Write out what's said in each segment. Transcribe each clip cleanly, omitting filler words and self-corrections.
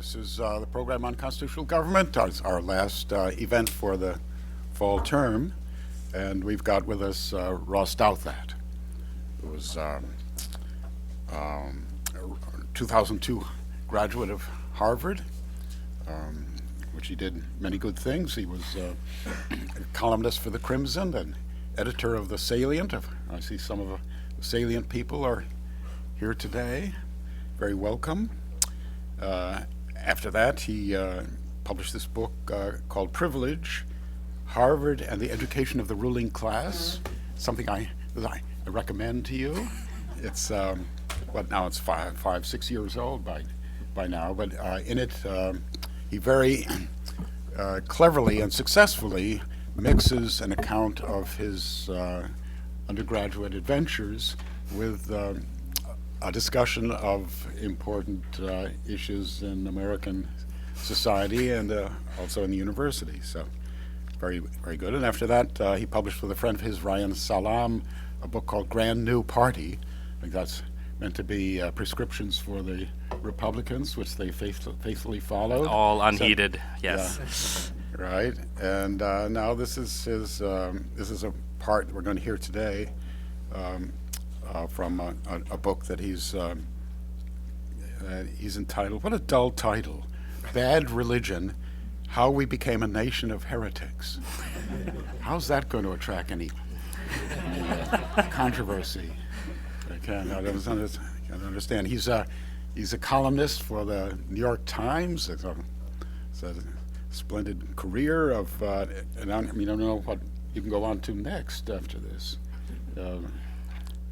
This is the program on constitutional government, our last event for the fall term, and we've got with us Ross Douthat, who was 2002 graduate of Harvard, which he did many good things. He was a columnist for the Crimson and editor of the Salient. I see some of the Salient people are here today. Very welcome. After that, he published this book called Privilege, Harvard and the Education of the Ruling Class, something I recommend to you. It's, now it's 6 years old by now, but in it, he very cleverly and successfully mixes an account of his undergraduate adventures with a discussion of important issues in American society and also in the university. So very, very good. And after that, he published with a friend of his, Ryan Salam, a book called Grand New Party. I think that's meant to be prescriptions for the Republicans, which they faithfully followed. All unheeded, so, Yeah. yes. Right. And now this is his. This is a part we're going to hear today. From a book that he's entitled, what a dull title, Bad Religion, How We Became a Nation of Heretics. How's that going to attract any controversy? I can't understand. He's a columnist for the New York Times. It's a splendid career of, and I don't know what you can go on to next after this.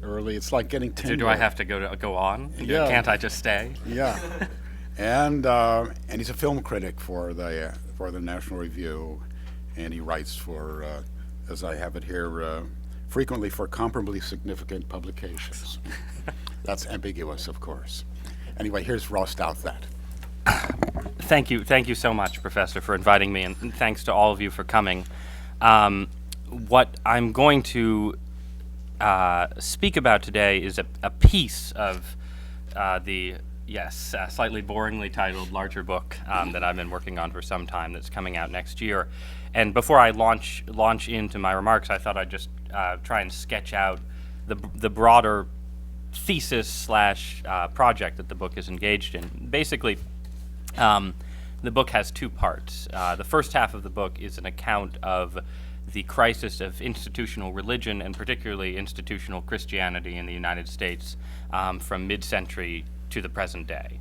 Early, it's like getting tenure. So do I have to go on? Yeah. Can't I just stay? Yeah, and he's a film critic for the National Review, and he writes for, as I have it here, frequently for comparably significant publications. That's ambiguous, of course. Anyway, here's Ross Douthat. Thank you so much, Professor, for inviting me, and thanks to all of you for coming. What I'm going to speak about today is a piece of the slightly boringly titled larger book that I've been working on for some time that's coming out next year. And before I launch into my remarks, I thought I'd just try and sketch out the broader thesis / project that the book is engaged in. Basically, the book has two parts. The first half of the book is an account of the crisis of institutional religion, and particularly institutional Christianity in the United States from mid-century to the present day.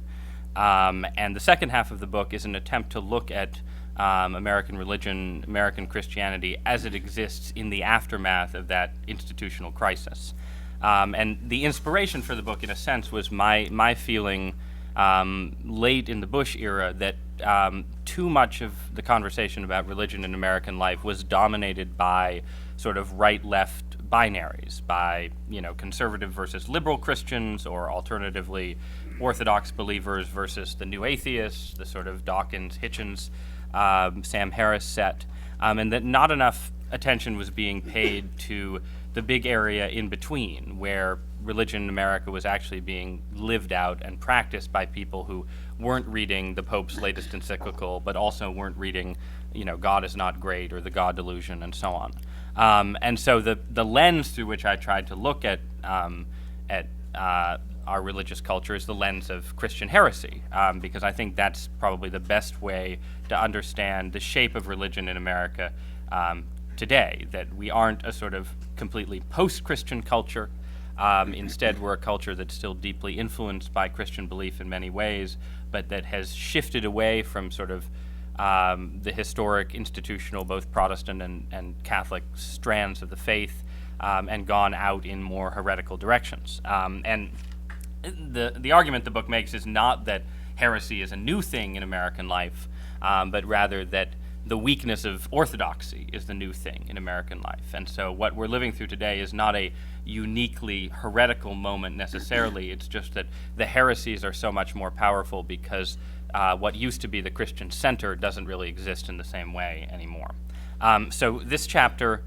And the second half of the book is an attempt to look at American religion, American Christianity as it exists in the aftermath of that institutional crisis. And the inspiration for the book, in a sense, was my feeling late in the Bush era that too much of the conversation about religion in American life was dominated by sort of right-left binaries, by conservative versus liberal Christians, or alternatively Orthodox believers versus the new atheists, the sort of Dawkins, Hitchens, Sam Harris set, and that not enough attention was being paid to the big area in between, where religion in America was actually being lived out and practiced by people who weren't reading the Pope's latest encyclical, but also weren't reading, God is Not Great or The God Delusion and so on. And so the lens through which I tried to look at our religious culture is the lens of Christian heresy, because I think that's probably the best way to understand the shape of religion in America today, that we aren't a sort of completely post-Christian culture. Instead, we're a culture that's still deeply influenced by Christian belief in many ways, but that has shifted away from sort of the historic institutional, both Protestant and Catholic strands of the faith, and gone out in more heretical directions. And the argument the book makes is not that heresy is a new thing in American life, but rather that the weakness of orthodoxy is the new thing in American life. And so what we're living through today is not a uniquely heretical moment necessarily. It's just that the heresies are so much more powerful because what used to be the Christian center doesn't really exist in the same way anymore. So this chapter,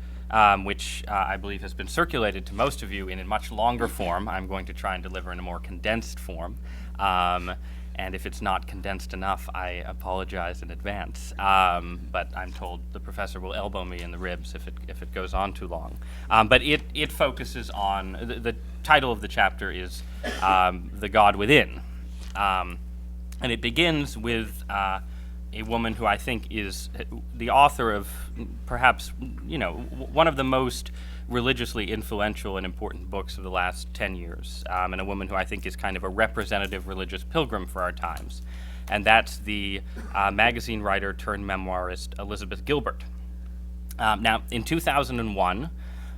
which I believe has been circulated to most of you in a much longer form, I'm going to try and deliver in a more condensed form, And if it's not condensed enough, I apologize in advance. But I'm told the professor will elbow me in the ribs if it goes on too long. But it focuses on, the title of the chapter is The God Within. And it begins with a woman who I think is the author of perhaps, one of the most religiously influential and important books of the last 10 years, and a woman who I think is kind of a representative religious pilgrim for our times. And that's the magazine writer turned memoirist Elizabeth Gilbert. Now, in 2001,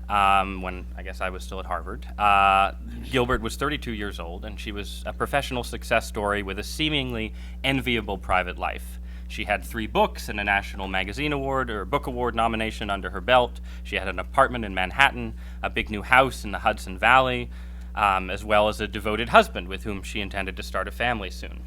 when I guess I was still at Harvard, Gilbert was 32 years old, and she was a professional success story with a seemingly enviable private life. She had 3 books and a National Magazine Award or Book Award nomination under her belt. She had an apartment in Manhattan, a big new house in the Hudson Valley, as well as a devoted husband with whom she intended to start a family soon.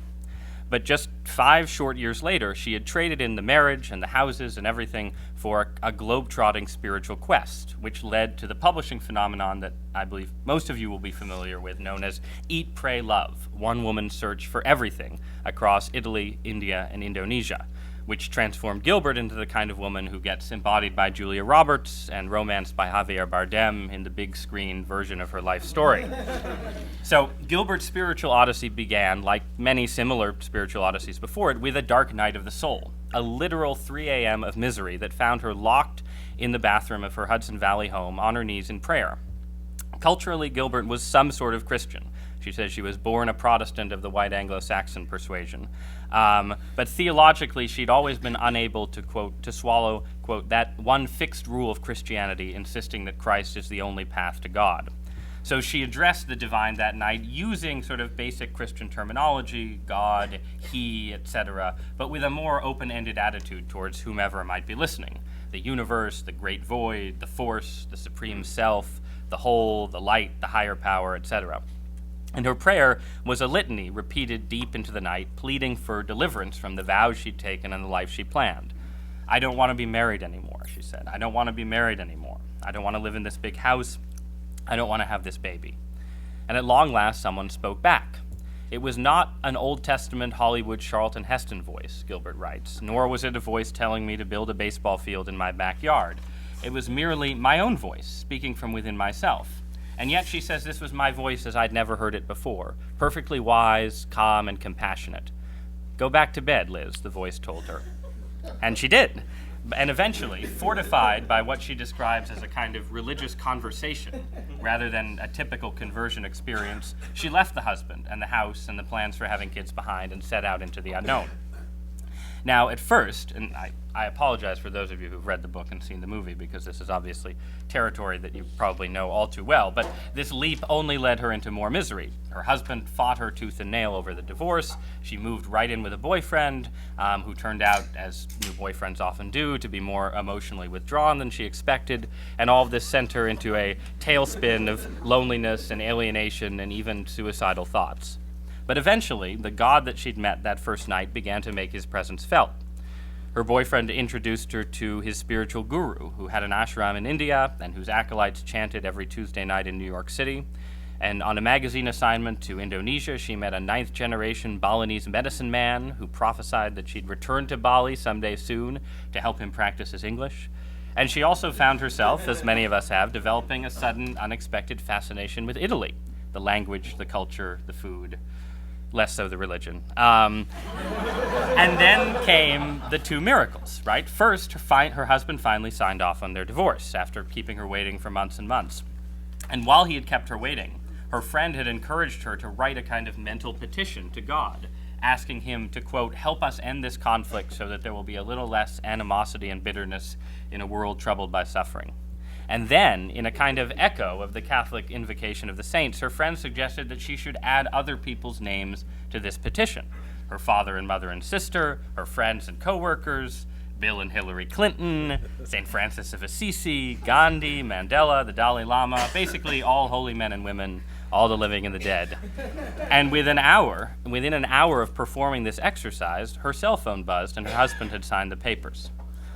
But just 5 short years later, she had traded in the marriage and the houses and everything for a globe-trotting spiritual quest, which led to the publishing phenomenon that I believe most of you will be familiar with, known as Eat, Pray, Love, one woman's search for everything across Italy, India, and Indonesia, which transformed Gilbert into the kind of woman who gets embodied by Julia Roberts and romanced by Javier Bardem in the big screen version of her life story. So Gilbert's spiritual odyssey began, like many similar spiritual odysseys before it, with a dark night of the soul, a literal 3 a.m. of misery that found her locked in the bathroom of her Hudson Valley home on her knees in prayer. Culturally, Gilbert was some sort of Christian. She says she was born a Protestant of the white Anglo-Saxon persuasion. But theologically, she'd always been unable to, quote, to swallow, quote, that one fixed rule of Christianity, insisting that Christ is the only path to God. So she addressed the divine that night using sort of basic Christian terminology, God, He, etc., but with a more open-ended attitude towards whomever might be listening. The universe, the great void, the force, the supreme self, the whole, the light, the higher power, etc. And her prayer was a litany repeated deep into the night, pleading for deliverance from the vows she'd taken and the life she planned. I don't want to be married anymore, she said. I don't want to be married anymore. I don't want to live in this big house. I don't want to have this baby. And at long last, someone spoke back. It was not an Old Testament Hollywood Charlton Heston voice, Gilbert writes, nor was it a voice telling me to build a baseball field in my backyard. It was merely my own voice, speaking from within myself. And yet, she says, this was my voice as I'd never heard it before, perfectly wise, calm, and compassionate. Go back to bed, Liz, the voice told her. And she did. And eventually, fortified by what she describes as a kind of religious conversation, rather than a typical conversion experience, she left the husband and the house and the plans for having kids behind and set out into the unknown. Now, at first, and I apologize for those of you who've read the book and seen the movie, because this is obviously territory that you probably know all too well, but this leap only led her into more misery. Her husband fought her tooth and nail over the divorce. She moved right in with a boyfriend who turned out, as new boyfriends often do, to be more emotionally withdrawn than she expected, and all of this sent her into a tailspin of loneliness and alienation and even suicidal thoughts. But eventually, the God that she'd met that first night began to make his presence felt. Her boyfriend introduced her to his spiritual guru, who had an ashram in India and whose acolytes chanted every Tuesday night in New York City. And on a magazine assignment to Indonesia, she met a 9th-generation Balinese medicine man who prophesied that she'd return to Bali someday soon to help him practice his English. And she also found herself, as many of us have, developing a sudden, unexpected fascination with Italy, the language, the culture, the food. Less so the religion. And then came the 2 miracles, right? First, her husband finally signed off on their divorce after keeping her waiting for months and months. And while he had kept her waiting, her friend had encouraged her to write a kind of mental petition to God, asking him to, quote, help us end this conflict so that there will be a little less animosity and bitterness in a world troubled by suffering. And then, in a kind of echo of the Catholic invocation of the saints, her friend suggested that she should add other people's names to this petition. Her father and mother and sister, her friends and co-workers, Bill and Hillary Clinton, St. Francis of Assisi, Gandhi, Mandela, the Dalai Lama, basically all holy men and women, all the living and the dead. And within an hour of performing this exercise, her cell phone buzzed and her husband had signed the papers.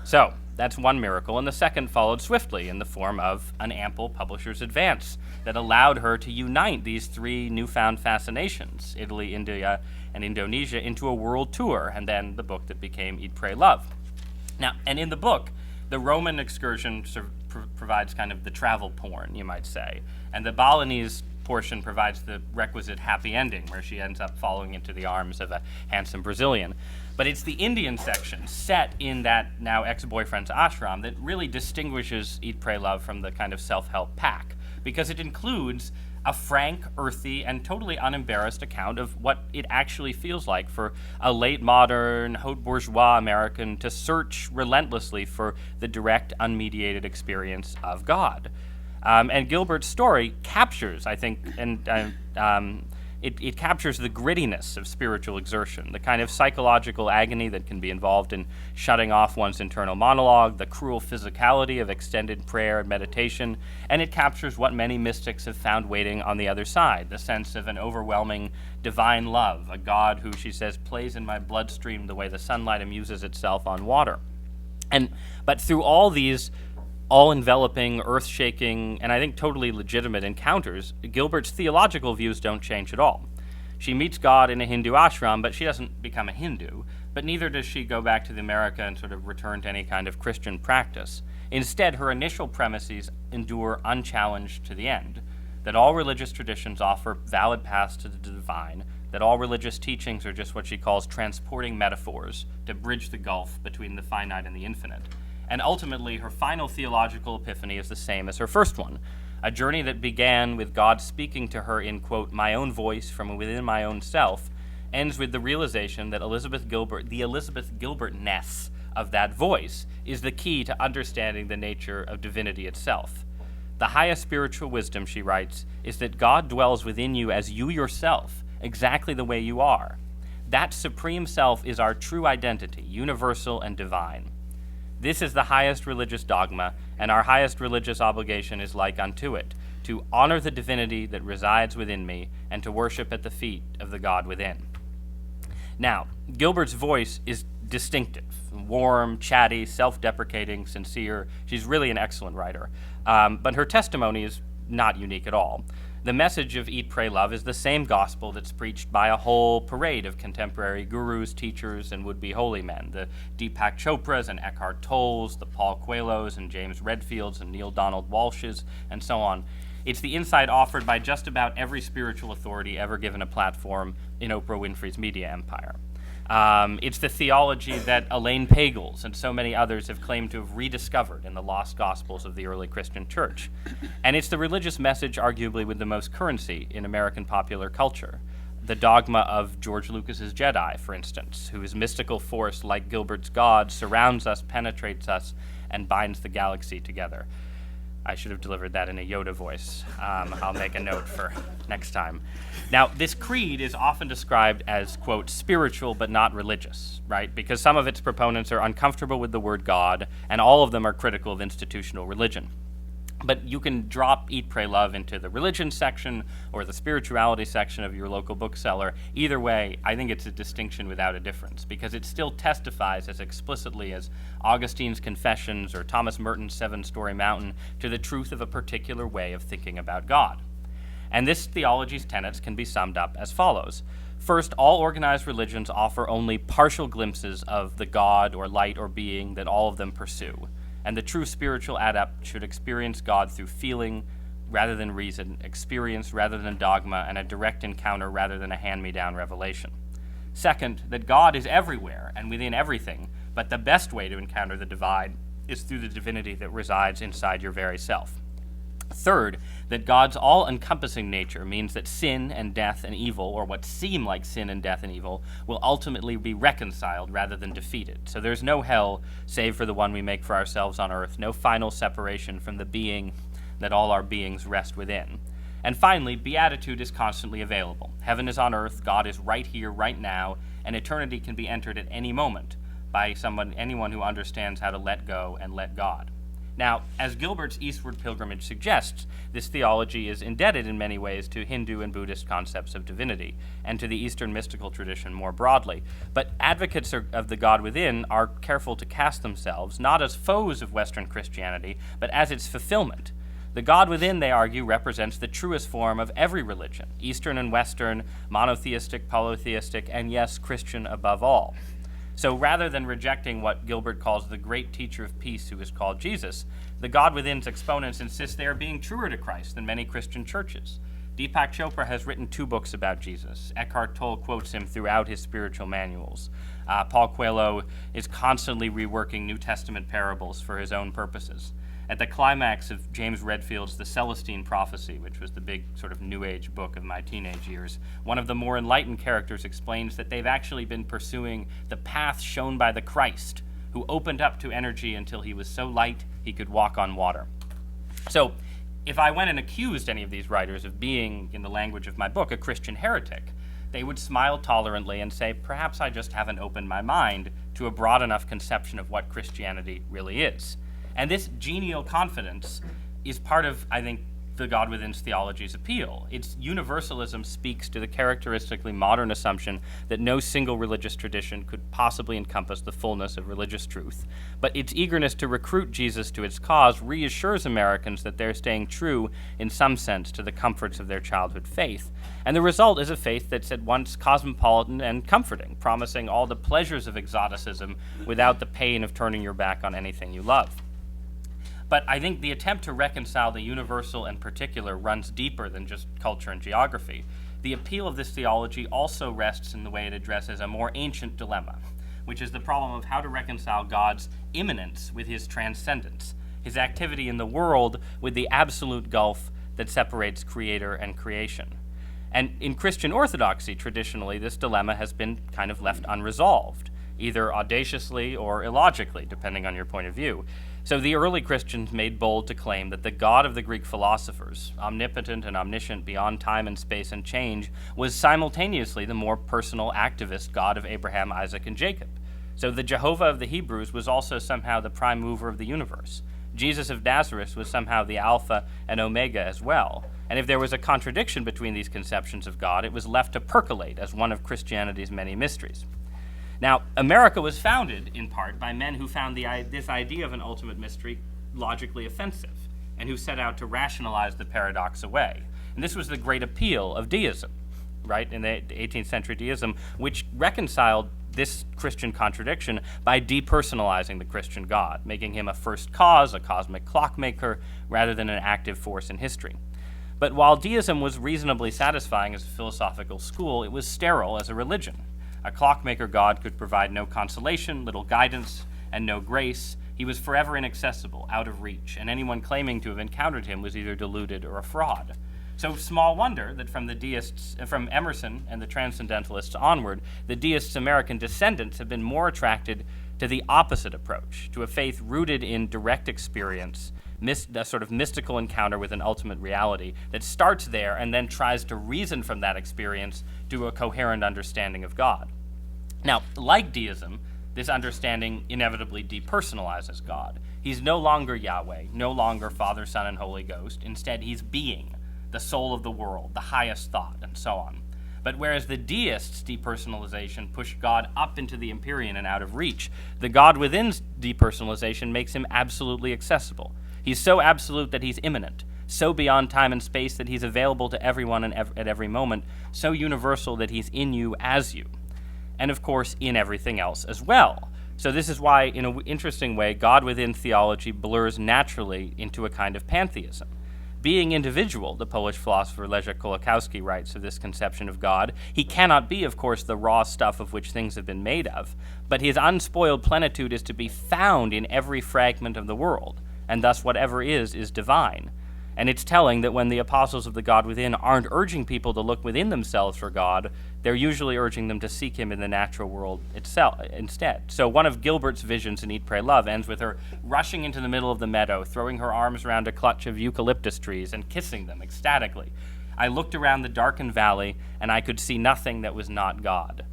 So, That's one miracle, and the second followed swiftly in the form of an ample publisher's advance that allowed her to unite these three newfound fascinations, Italy, India, and Indonesia, into a world tour, and then the book that became Eat, Pray, Love. Now, and in the book, the Roman excursion provides kind of the travel porn, you might say, and the Balinese portion provides the requisite happy ending, where she ends up falling into the arms of a handsome Brazilian. But it's the Indian section, set in that now ex-boyfriend's ashram, that really distinguishes Eat, Pray, Love from the kind of self-help pack, because it includes a frank, earthy, and totally unembarrassed account of what it actually feels like for a late modern, haute bourgeois American to search relentlessly for the direct, unmediated experience of God. And Gilbert's story captures, I think, it captures the grittiness of spiritual exertion, the kind of psychological agony that can be involved in shutting off one's internal monologue, the cruel physicality of extended prayer and meditation, and it captures what many mystics have found waiting on the other side, the sense of an overwhelming divine love, a God who, she says, plays in my bloodstream the way the sunlight amuses itself on water. But through all these all-enveloping, earth-shaking, and I think totally legitimate encounters, Gilbert's theological views don't change at all. She meets God in a Hindu ashram, but she doesn't become a Hindu, but neither does she go back to America and sort of return to any kind of Christian practice. Instead, her initial premises endure unchallenged to the end, that all religious traditions offer valid paths to the divine, that all religious teachings are just what she calls transporting metaphors to bridge the gulf between the finite and the infinite. And ultimately, her final theological epiphany is the same as her first one, a journey that began with God speaking to her in, quote, my own voice from within my own self, ends with the realization that the Elizabeth Gilbert-ness of that voice is the key to understanding the nature of divinity itself. The highest spiritual wisdom, she writes, is that God dwells within you as you yourself, exactly the way you are. That supreme self is our true identity, universal and divine. This is the highest religious dogma, and our highest religious obligation is like unto it, to honor the divinity that resides within me and to worship at the feet of the God within. Now, Gilbert's voice is distinctive, warm, chatty, self-deprecating, sincere. She's really an excellent writer. But her testimony is not unique at all. The message of Eat, Pray, Love is the same gospel that's preached by a whole parade of contemporary gurus, teachers, and would-be holy men, the Deepak Chopras and Eckhart Tolles, the Paul Coelhos and James Redfields and Neil Donald Walshes, and so on. It's the insight offered by just about every spiritual authority ever given a platform in Oprah Winfrey's media empire. It's the theology that Elaine Pagels and so many others have claimed to have rediscovered in the lost gospels of the early Christian church. And it's the religious message arguably with the most currency in American popular culture. The dogma of George Lucas's Jedi, for instance, whose mystical force, like Gilbert's God, surrounds us, penetrates us, and binds the galaxy together. I should have delivered that in a Yoda voice. I'll make a note for next time. Now, this creed is often described as, quote, spiritual but not religious, right? Because some of its proponents are uncomfortable with the word God, and all of them are critical of institutional religion. But you can drop Eat, Pray, Love into the religion section or the spirituality section of your local bookseller. Either way, I think it's a distinction without a difference, because it still testifies as explicitly as Augustine's Confessions or Thomas Merton's Seven-Story Mountain to the truth of a particular way of thinking about God. And this theology's tenets can be summed up as follows. First, all organized religions offer only partial glimpses of the God or light or being that all of them pursue. And the true spiritual adept should experience God through feeling rather than reason, experience rather than dogma, and a direct encounter rather than a hand-me-down revelation. Second, that God is everywhere and within everything, but the best way to encounter the divine is through the divinity that resides inside your very self. Third, that God's all-encompassing nature means that sin and death and evil, or what seem like sin and death and evil, will ultimately be reconciled rather than defeated. So there's no hell save for the one we make for ourselves on earth, no final separation from the being that all our beings rest within. And finally, beatitude is constantly available. Heaven is on earth, God is right here, right now, and eternity can be entered at any moment by anyone who understands how to let go and let God. Now, as Gilbert's eastward pilgrimage suggests, this theology is indebted in many ways to Hindu and Buddhist concepts of divinity, and to the Eastern mystical tradition more broadly. But advocates of the God within are careful to cast themselves not as foes of Western Christianity, but as its fulfillment. The God within, they argue, represents the truest form of every religion, Eastern and Western, monotheistic, polytheistic, and yes, Christian above all. So rather than rejecting what Gilbert calls the great teacher of peace who is called Jesus, the God within's exponents insist they are being truer to Christ than many Christian churches. Deepak Chopra has written 2 books about Jesus. Eckhart Tolle quotes him throughout his spiritual manuals. Paul Coelho is constantly reworking New Testament parables for his own purposes. At the climax of James Redfield's The Celestine Prophecy, which was the big sort of New Age book of my teenage years, one of the more enlightened characters explains that they've actually been pursuing the path shown by the Christ, who opened up to energy until he was so light he could walk on water. So, if I went and accused any of these writers of being, in the language of my book, a Christian heretic, they would smile tolerantly and say, perhaps I just haven't opened my mind to a broad enough conception of what Christianity really is. And this genial confidence is part of, I think, the God within's theology's appeal. Its universalism speaks to the characteristically modern assumption that no single religious tradition could possibly encompass the fullness of religious truth. But its eagerness to recruit Jesus to its cause reassures Americans that they're staying true, in some sense, to the comforts of their childhood faith. And the result is a faith that's at once cosmopolitan and comforting, promising all the pleasures of exoticism without the pain of turning your back on anything you love. But I think the attempt to reconcile the universal and particular runs deeper than just culture and geography. The appeal of this theology also rests in the way it addresses a more ancient dilemma, which is the problem of how to reconcile God's immanence with his transcendence, his activity in the world with the absolute gulf that separates creator and creation. And in Christian orthodoxy, traditionally, this dilemma has been kind of left unresolved, either audaciously or illogically, depending on your point of view. So the early Christians made bold to claim that the God of the Greek philosophers, omnipotent and omniscient beyond time and space and change, was simultaneously the more personal activist God of Abraham, Isaac, and Jacob. So the Jehovah of the Hebrews was also somehow the prime mover of the universe. Jesus of Nazareth was somehow the Alpha and Omega as well. And if there was a contradiction between these conceptions of God, it was left to percolate as one of Christianity's many mysteries. Now, America was founded, in part, by men who found this idea of an ultimate mystery logically offensive, and who set out to rationalize the paradox away. And this was the great appeal of deism, right, in the 18th century deism, which reconciled this Christian contradiction by depersonalizing the Christian God, making him a first cause, a cosmic clockmaker, rather than an active force in history. But while deism was reasonably satisfying as a philosophical school, it was sterile as a religion. A clockmaker God could provide no consolation, little guidance, and no grace. He was forever inaccessible, out of reach, and anyone claiming to have encountered him was either deluded or a fraud. So small wonder that from Emerson and the Transcendentalists onward, the deists' American descendants have been more attracted to the opposite approach, to a faith rooted in direct experience, a sort of mystical encounter with an ultimate reality that starts there and then tries to reason from that experience to a coherent understanding of God. Now, like deism, this understanding inevitably depersonalizes God. He's no longer Yahweh, no longer Father, Son, and Holy Ghost. Instead, he's being, the soul of the world, the highest thought, and so on. But whereas the deists' depersonalization pushed God up into the empyrean and out of reach, the God within's depersonalization makes him absolutely accessible. He's so absolute that he's immanent, so beyond time and space that he's available to everyone at every moment, so universal that he's in you as you, and of course in everything else as well. So this is why, in an interesting way, God within theology blurs naturally into a kind of pantheism. Being individual, the Polish philosopher Leszek Kolakowski writes of this conception of God, he cannot be, of course, the raw stuff of which things have been made of, but his unspoiled plenitude is to be found in every fragment of the world, and thus whatever is divine. And it's telling that when the apostles of the God within aren't urging people to look within themselves for God, they're usually urging them to seek him in the natural world itself instead. So one of Gilbert's visions in Eat, Pray, Love ends with her rushing into the middle of the meadow, throwing her arms around a clutch of eucalyptus trees and kissing them ecstatically. I looked around the darkened valley, and I could see nothing that was not God.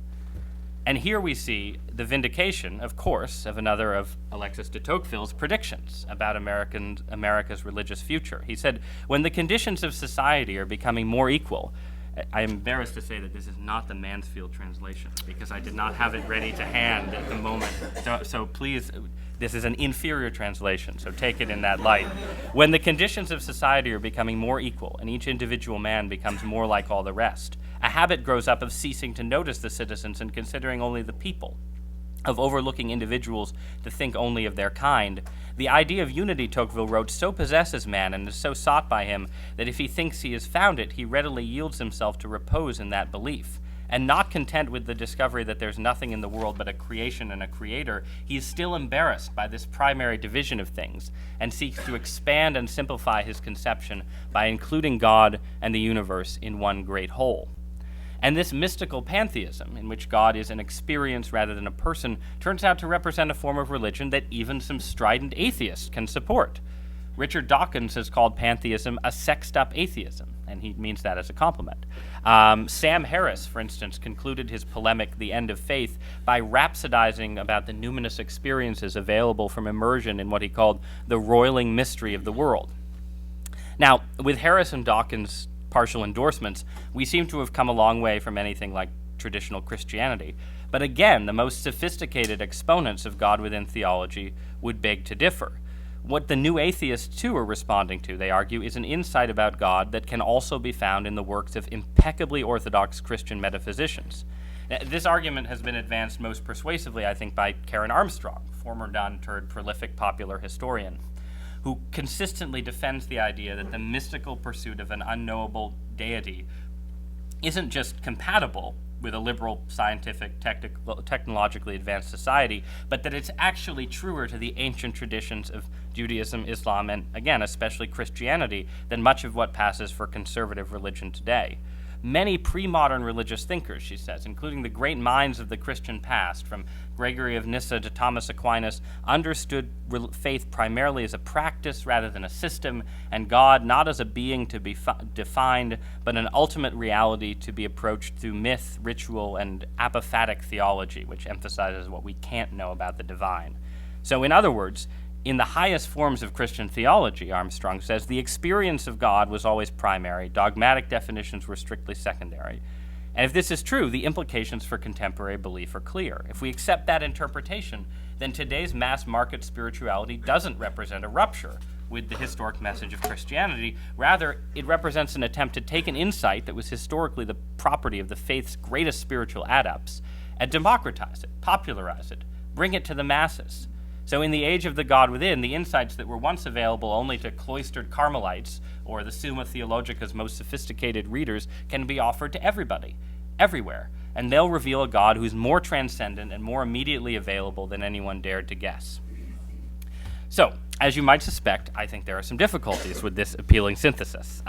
And here we see the vindication, of course, of another of Alexis de Tocqueville's predictions about America's religious future. He said, when the conditions of society are becoming more equal, I am embarrassed to say that this is not the Mansfield translation because I did not have it ready to hand at the moment. So please, this is an inferior translation, so take it in that light. When the conditions of society are becoming more equal and each individual man becomes more like all the rest, a habit grows up of ceasing to notice the citizens and considering only the people, of overlooking individuals to think only of their kind. The idea of unity, Tocqueville wrote, so possesses man and is so sought by him that if he thinks he has found it, he readily yields himself to repose in that belief. And not content with the discovery that there's nothing in the world but a creation and a creator, he is still embarrassed by this primary division of things and seeks to expand and simplify his conception by including God and the universe in one great whole. And this mystical pantheism, in which God is an experience rather than a person, turns out to represent a form of religion that even some strident atheists can support. Richard Dawkins has called pantheism a sexed-up atheism, and he means that as a compliment. Sam Harris, for instance, concluded his polemic, The End of Faith, by rhapsodizing about the numinous experiences available from immersion in what he called the roiling mystery of the world. Now, with Harris and Dawkins' partial endorsements, we seem to have come a long way from anything like traditional Christianity. But again, the most sophisticated exponents of God within theology would beg to differ. What the new atheists, too, are responding to, they argue, is an insight about God that can also be found in the works of impeccably orthodox Christian metaphysicians. This argument has been advanced most persuasively, I think, by Karen Armstrong, former non-turd prolific popular historian, who consistently defends the idea that the mystical pursuit of an unknowable deity isn't just compatible with a liberal, scientific, technologically advanced society, but that it's actually truer to the ancient traditions of Judaism, Islam, and again, especially Christianity, than much of what passes for conservative religion today. Many pre-modern religious thinkers, she says, including the great minds of the Christian past, from Gregory of Nyssa to Thomas Aquinas, understood faith primarily as a practice rather than a system, and God not as a being to be defined, but an ultimate reality to be approached through myth, ritual, and apophatic theology, which emphasizes what we can't know about the divine. So in other words, in the highest forms of Christian theology, Armstrong says, the experience of God was always primary, dogmatic definitions were strictly secondary. And if this is true, the implications for contemporary belief are clear. If we accept that interpretation, then today's mass market spirituality doesn't represent a rupture with the historic message of Christianity. Rather, it represents an attempt to take an insight that was historically the property of the faith's greatest spiritual adepts and democratize it, popularize it, bring it to the masses. So in the age of the God within, the insights that were once available only to cloistered Carmelites or the Summa Theologica's most sophisticated readers can be offered to everybody, everywhere, and they'll reveal a God who's more transcendent and more immediately available than anyone dared to guess. So, as you might suspect, I think there are some difficulties with this appealing synthesis.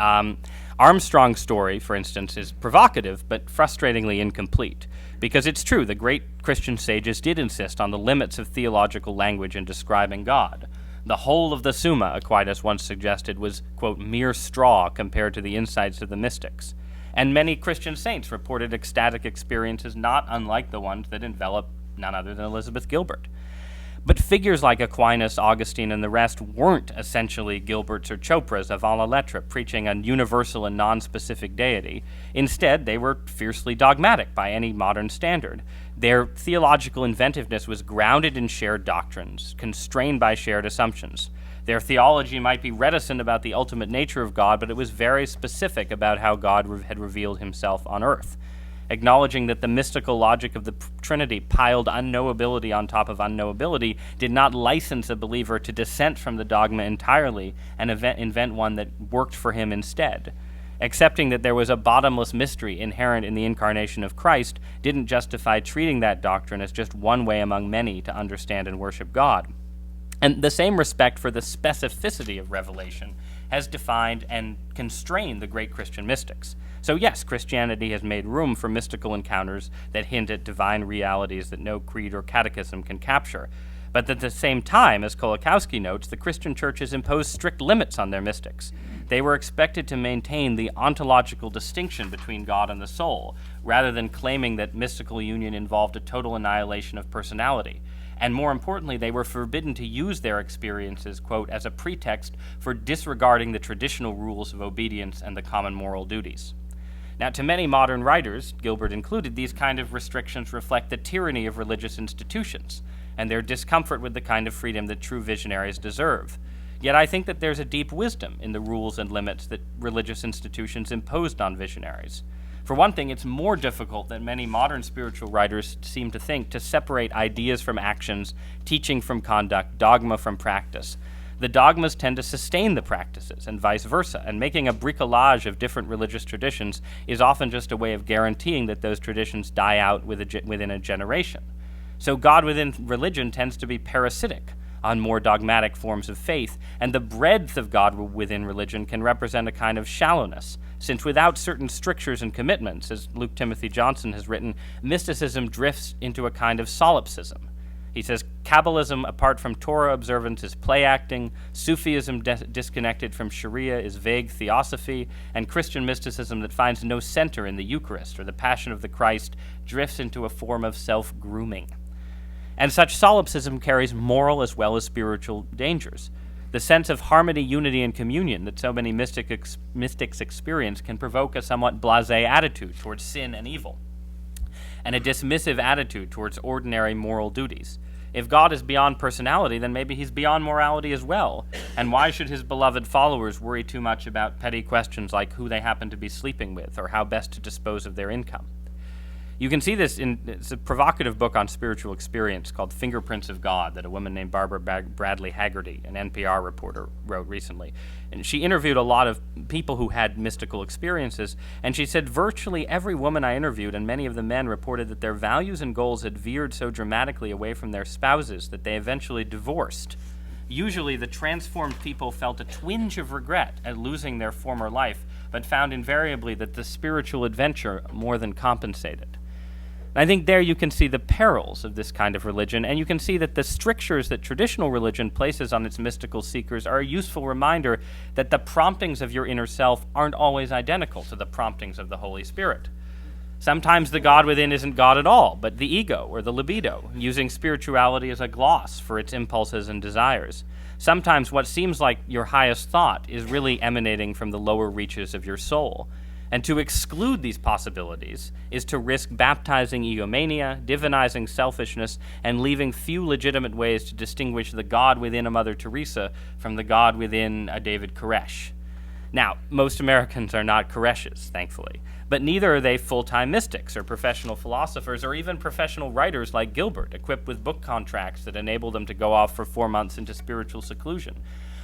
Armstrong's story, for instance, is provocative but frustratingly incomplete, because it's true, the great Christian sages did insist on the limits of theological language in describing God. The whole of the Summa, Aquinas once suggested, was, quote, mere straw compared to the insights of the mystics. And many Christian saints reported ecstatic experiences not unlike the ones that enveloped none other than Elizabeth Gilbert. But figures like Aquinas, Augustine, and the rest weren't essentially Gilberts or Chopras avant la lettre, preaching a universal and non-specific deity. Instead, they were fiercely dogmatic by any modern standard. Their theological inventiveness was grounded in shared doctrines, constrained by shared assumptions. Their theology might be reticent about the ultimate nature of God, but it was very specific about how God had revealed himself on earth. Acknowledging that the mystical logic of the Trinity piled unknowability on top of unknowability did not license a believer to dissent from the dogma entirely and invent one that worked for him instead. Accepting that there was a bottomless mystery inherent in the incarnation of Christ didn't justify treating that doctrine as just one way among many to understand and worship God. And the same respect for the specificity of revelation has defined and constrained the great Christian mystics. So yes, Christianity has made room for mystical encounters that hint at divine realities that no creed or catechism can capture. But at the same time, as Kolakowski notes, the Christian Church has imposed strict limits on their mystics. they were expected to maintain the ontological distinction between God and the soul, rather than claiming that mystical union involved a total annihilation of personality. And more importantly, they were forbidden to use their experiences, quote, as a pretext for disregarding the traditional rules of obedience and the common moral duties. Now, to many modern writers, Gilbert included, these kind of restrictions reflect the tyranny of religious institutions and their discomfort with the kind of freedom that true visionaries deserve. Yet I think that there's a deep wisdom in the rules and limits that religious institutions imposed on visionaries. For one thing, it's more difficult than many modern spiritual writers seem to think to separate ideas from actions, teaching from conduct, dogma from practice. The dogmas tend to sustain the practices and vice versa, and making a bricolage of different religious traditions is often just a way of guaranteeing that those traditions die out within a generation. So God within religion tends to be parasitic on more dogmatic forms of faith, and the breadth of God within religion can represent a kind of shallowness, since without certain strictures and commitments, as Luke Timothy Johnson has written, mysticism drifts into a kind of solipsism. He says, Kabbalism apart from Torah observance is play acting, Sufism disconnected from Sharia is vague theosophy, and Christian mysticism that finds no center in the Eucharist or the Passion of the Christ drifts into a form of self-grooming. And such solipsism carries moral as well as spiritual dangers. The sense of harmony, unity, and communion that so many mystics experience can provoke a somewhat blasé attitude towards sin and evil, and a dismissive attitude towards ordinary moral duties. If God is beyond personality, then maybe he's beyond morality as well. And why should his beloved followers worry too much about petty questions like who they happen to be sleeping with or how best to dispose of their income? You can see this it's a provocative book on spiritual experience called Fingerprints of God that a woman named Barbara Bradley Haggerty, an NPR reporter, wrote recently. And she interviewed a lot of people who had mystical experiences, and she said virtually every woman I interviewed and many of the men reported that their values and goals had veered so dramatically away from their spouses that they eventually divorced. Usually the transformed people felt a twinge of regret at losing their former life, but found invariably that the spiritual adventure more than compensated. I think there you can see the perils of this kind of religion, and you can see that the strictures that traditional religion places on its mystical seekers are a useful reminder that the promptings of your inner self aren't always identical to the promptings of the Holy Spirit. Sometimes the God within isn't God at all, but the ego or the libido, using spirituality as a gloss for its impulses and desires. Sometimes what seems like your highest thought is really emanating from the lower reaches of your soul. And to exclude these possibilities is to risk baptizing egomania, divinizing selfishness, and leaving few legitimate ways to distinguish the God within a Mother Teresa from the God within a David Koresh. Now, most Americans are not Koreshes, thankfully, but neither are they full-time mystics or professional philosophers or even professional writers like Gilbert, equipped with book contracts that enable them to go off for 4 months into spiritual seclusion.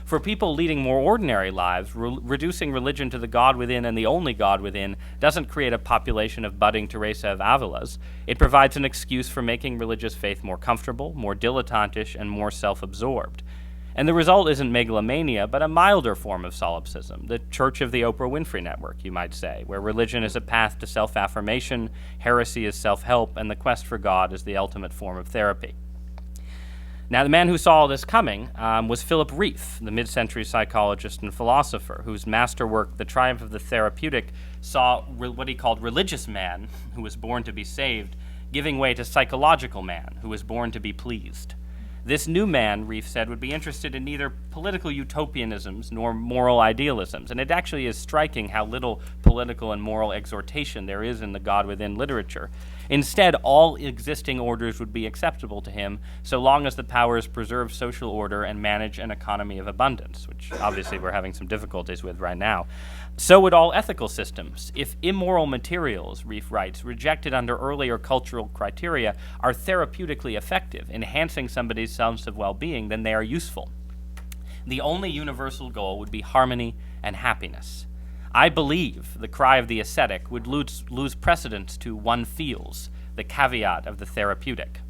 For people leading more ordinary lives, reducing religion to the God within and the only God within doesn't create a population of budding Teresa of Avila's. It provides an excuse for making religious faith more comfortable, more dilettantish, and more self-absorbed. And the result isn't megalomania, but a milder form of solipsism, the Church of the Oprah Winfrey Network, you might say, where religion is a path to self-affirmation, heresy is self-help, and the quest for God is the ultimate form of therapy. Now, the man who saw all this coming was Philip Rieff, the mid-century psychologist and philosopher, whose masterwork, The Triumph of the Therapeutic, saw what he called religious man, who was born to be saved, giving way to psychological man, who was born to be pleased. This new man, Rieff said, would be interested in neither political utopianisms nor moral idealisms, and it actually is striking how little political and moral exhortation there is in the God within literature. Instead, all existing orders would be acceptable to him so long as the powers preserve social order and manage an economy of abundance, which obviously we're having some difficulties with right now. So would all ethical systems. If immoral materials, Rieff writes, rejected under earlier cultural criteria, are therapeutically effective, enhancing somebody's sense of well-being, then they are useful. The only universal goal would be harmony and happiness. I believe the cry of the ascetic would lose precedence to one feels, the caveat of the therapeutic.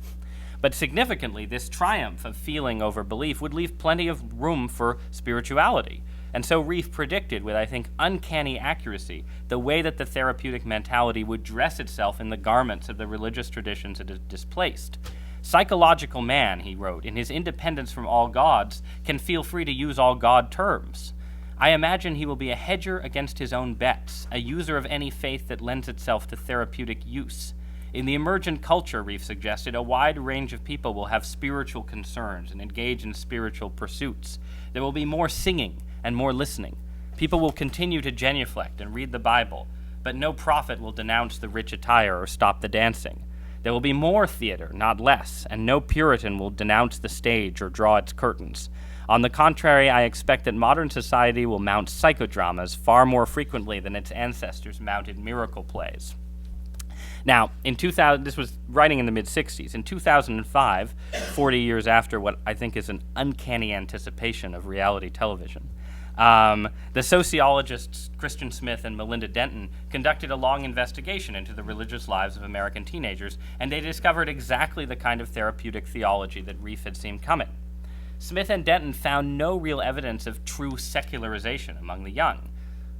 But significantly, this triumph of feeling over belief would leave plenty of room for spirituality. And so Rieff predicted, with I think uncanny accuracy, the way that the therapeutic mentality would dress itself in the garments of the religious traditions it has displaced. Psychological man, he wrote, in his independence from all gods, can feel free to use all God terms. I imagine he will be a hedger against his own bets, a user of any faith that lends itself to therapeutic use. In the emergent culture, Reef suggested, a wide range of people will have spiritual concerns and engage in spiritual pursuits. There will be more singing and more listening. People will continue to genuflect and read the Bible, but no prophet will denounce the rich attire or stop the dancing. There will be more theater, not less, and no Puritan will denounce the stage or draw its curtains. On the contrary, I expect that modern society will mount psychodramas far more frequently than its ancestors mounted miracle plays. Now, in 2000, this was writing in the mid-60s. In 2005, 40 years after what I think is an uncanny anticipation of reality television, the sociologists Christian Smith and Melinda Denton conducted a long investigation into the religious lives of American teenagers, and they discovered exactly the kind of therapeutic theology that Reef had seen coming. Smith and Denton found no real evidence of true secularization among the young.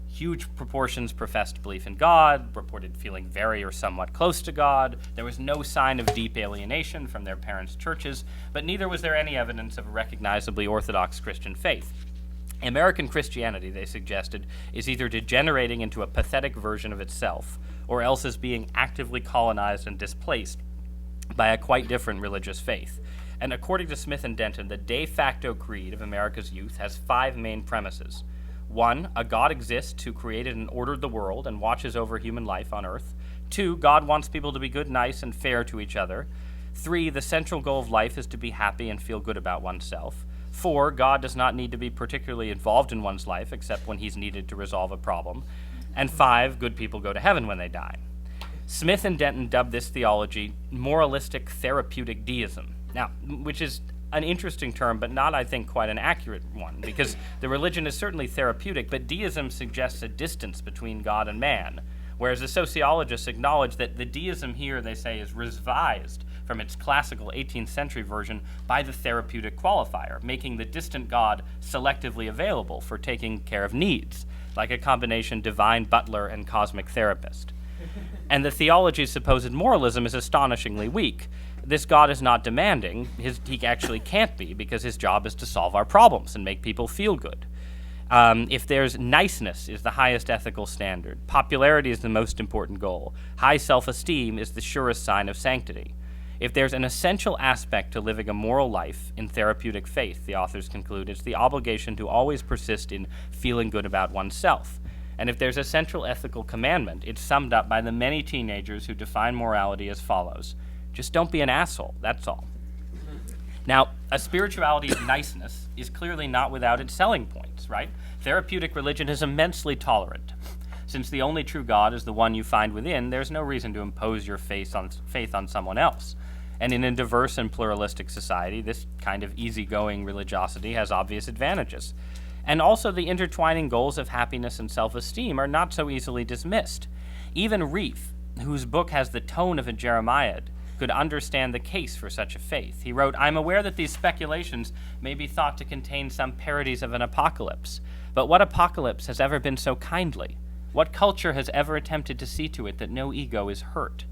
Huge proportions professed belief in God, reported feeling very or somewhat close to God. There was no sign of deep alienation from their parents' churches, but neither was there any evidence of a recognizably orthodox Christian faith. American Christianity, they suggested, is either degenerating into a pathetic version of itself, or else is being actively colonized and displaced by a quite different religious faith. And according to Smith and Denton, the de facto creed of America's youth has 5 main premises. 1, a God exists who created and ordered the world and watches over human life on earth. 2, God wants people to be good, nice, and fair to each other. 3, the central goal of life is to be happy and feel good about oneself. 4, God does not need to be particularly involved in one's life except when he's needed to resolve a problem. And 5, good people go to heaven when they die. Smith and Denton dubbed this theology moralistic therapeutic deism. Now, which is an interesting term, but not, I think, quite an accurate one, because the religion is certainly therapeutic, but deism suggests a distance between God and man, whereas the sociologists acknowledge that the deism here, they say, is revised from its classical 18th century version by the therapeutic qualifier, making the distant God selectively available for taking care of needs, like a combination divine butler and cosmic therapist. And the theology's supposed moralism is astonishingly weak. This God is not demanding. He actually can't be, because his job is to solve our problems and make people feel good. If there's niceness is the highest ethical standard, popularity is the most important goal, high self-esteem is the surest sign of sanctity. If there's an essential aspect to living a moral life in therapeutic faith, the authors conclude, it's the obligation to always persist in feeling good about oneself. And if there's a central ethical commandment, it's summed up by the many teenagers who define morality as follows: just don't be an asshole, that's all. Now, a spirituality of niceness is clearly not without its selling points, right? Therapeutic religion is immensely tolerant. Since the only true God is the one you find within, there's no reason to impose your faith on someone else. And in a diverse and pluralistic society, this kind of easygoing religiosity has obvious advantages. And also the intertwining goals of happiness and self-esteem are not so easily dismissed. Even Reef, whose book has the tone of a Jeremiad, could understand the case for such a faith. He wrote, "I'm aware that these speculations may be thought to contain some parodies of an apocalypse, but what apocalypse has ever been so kindly? What culture has ever attempted to see to it that no ego is hurt?"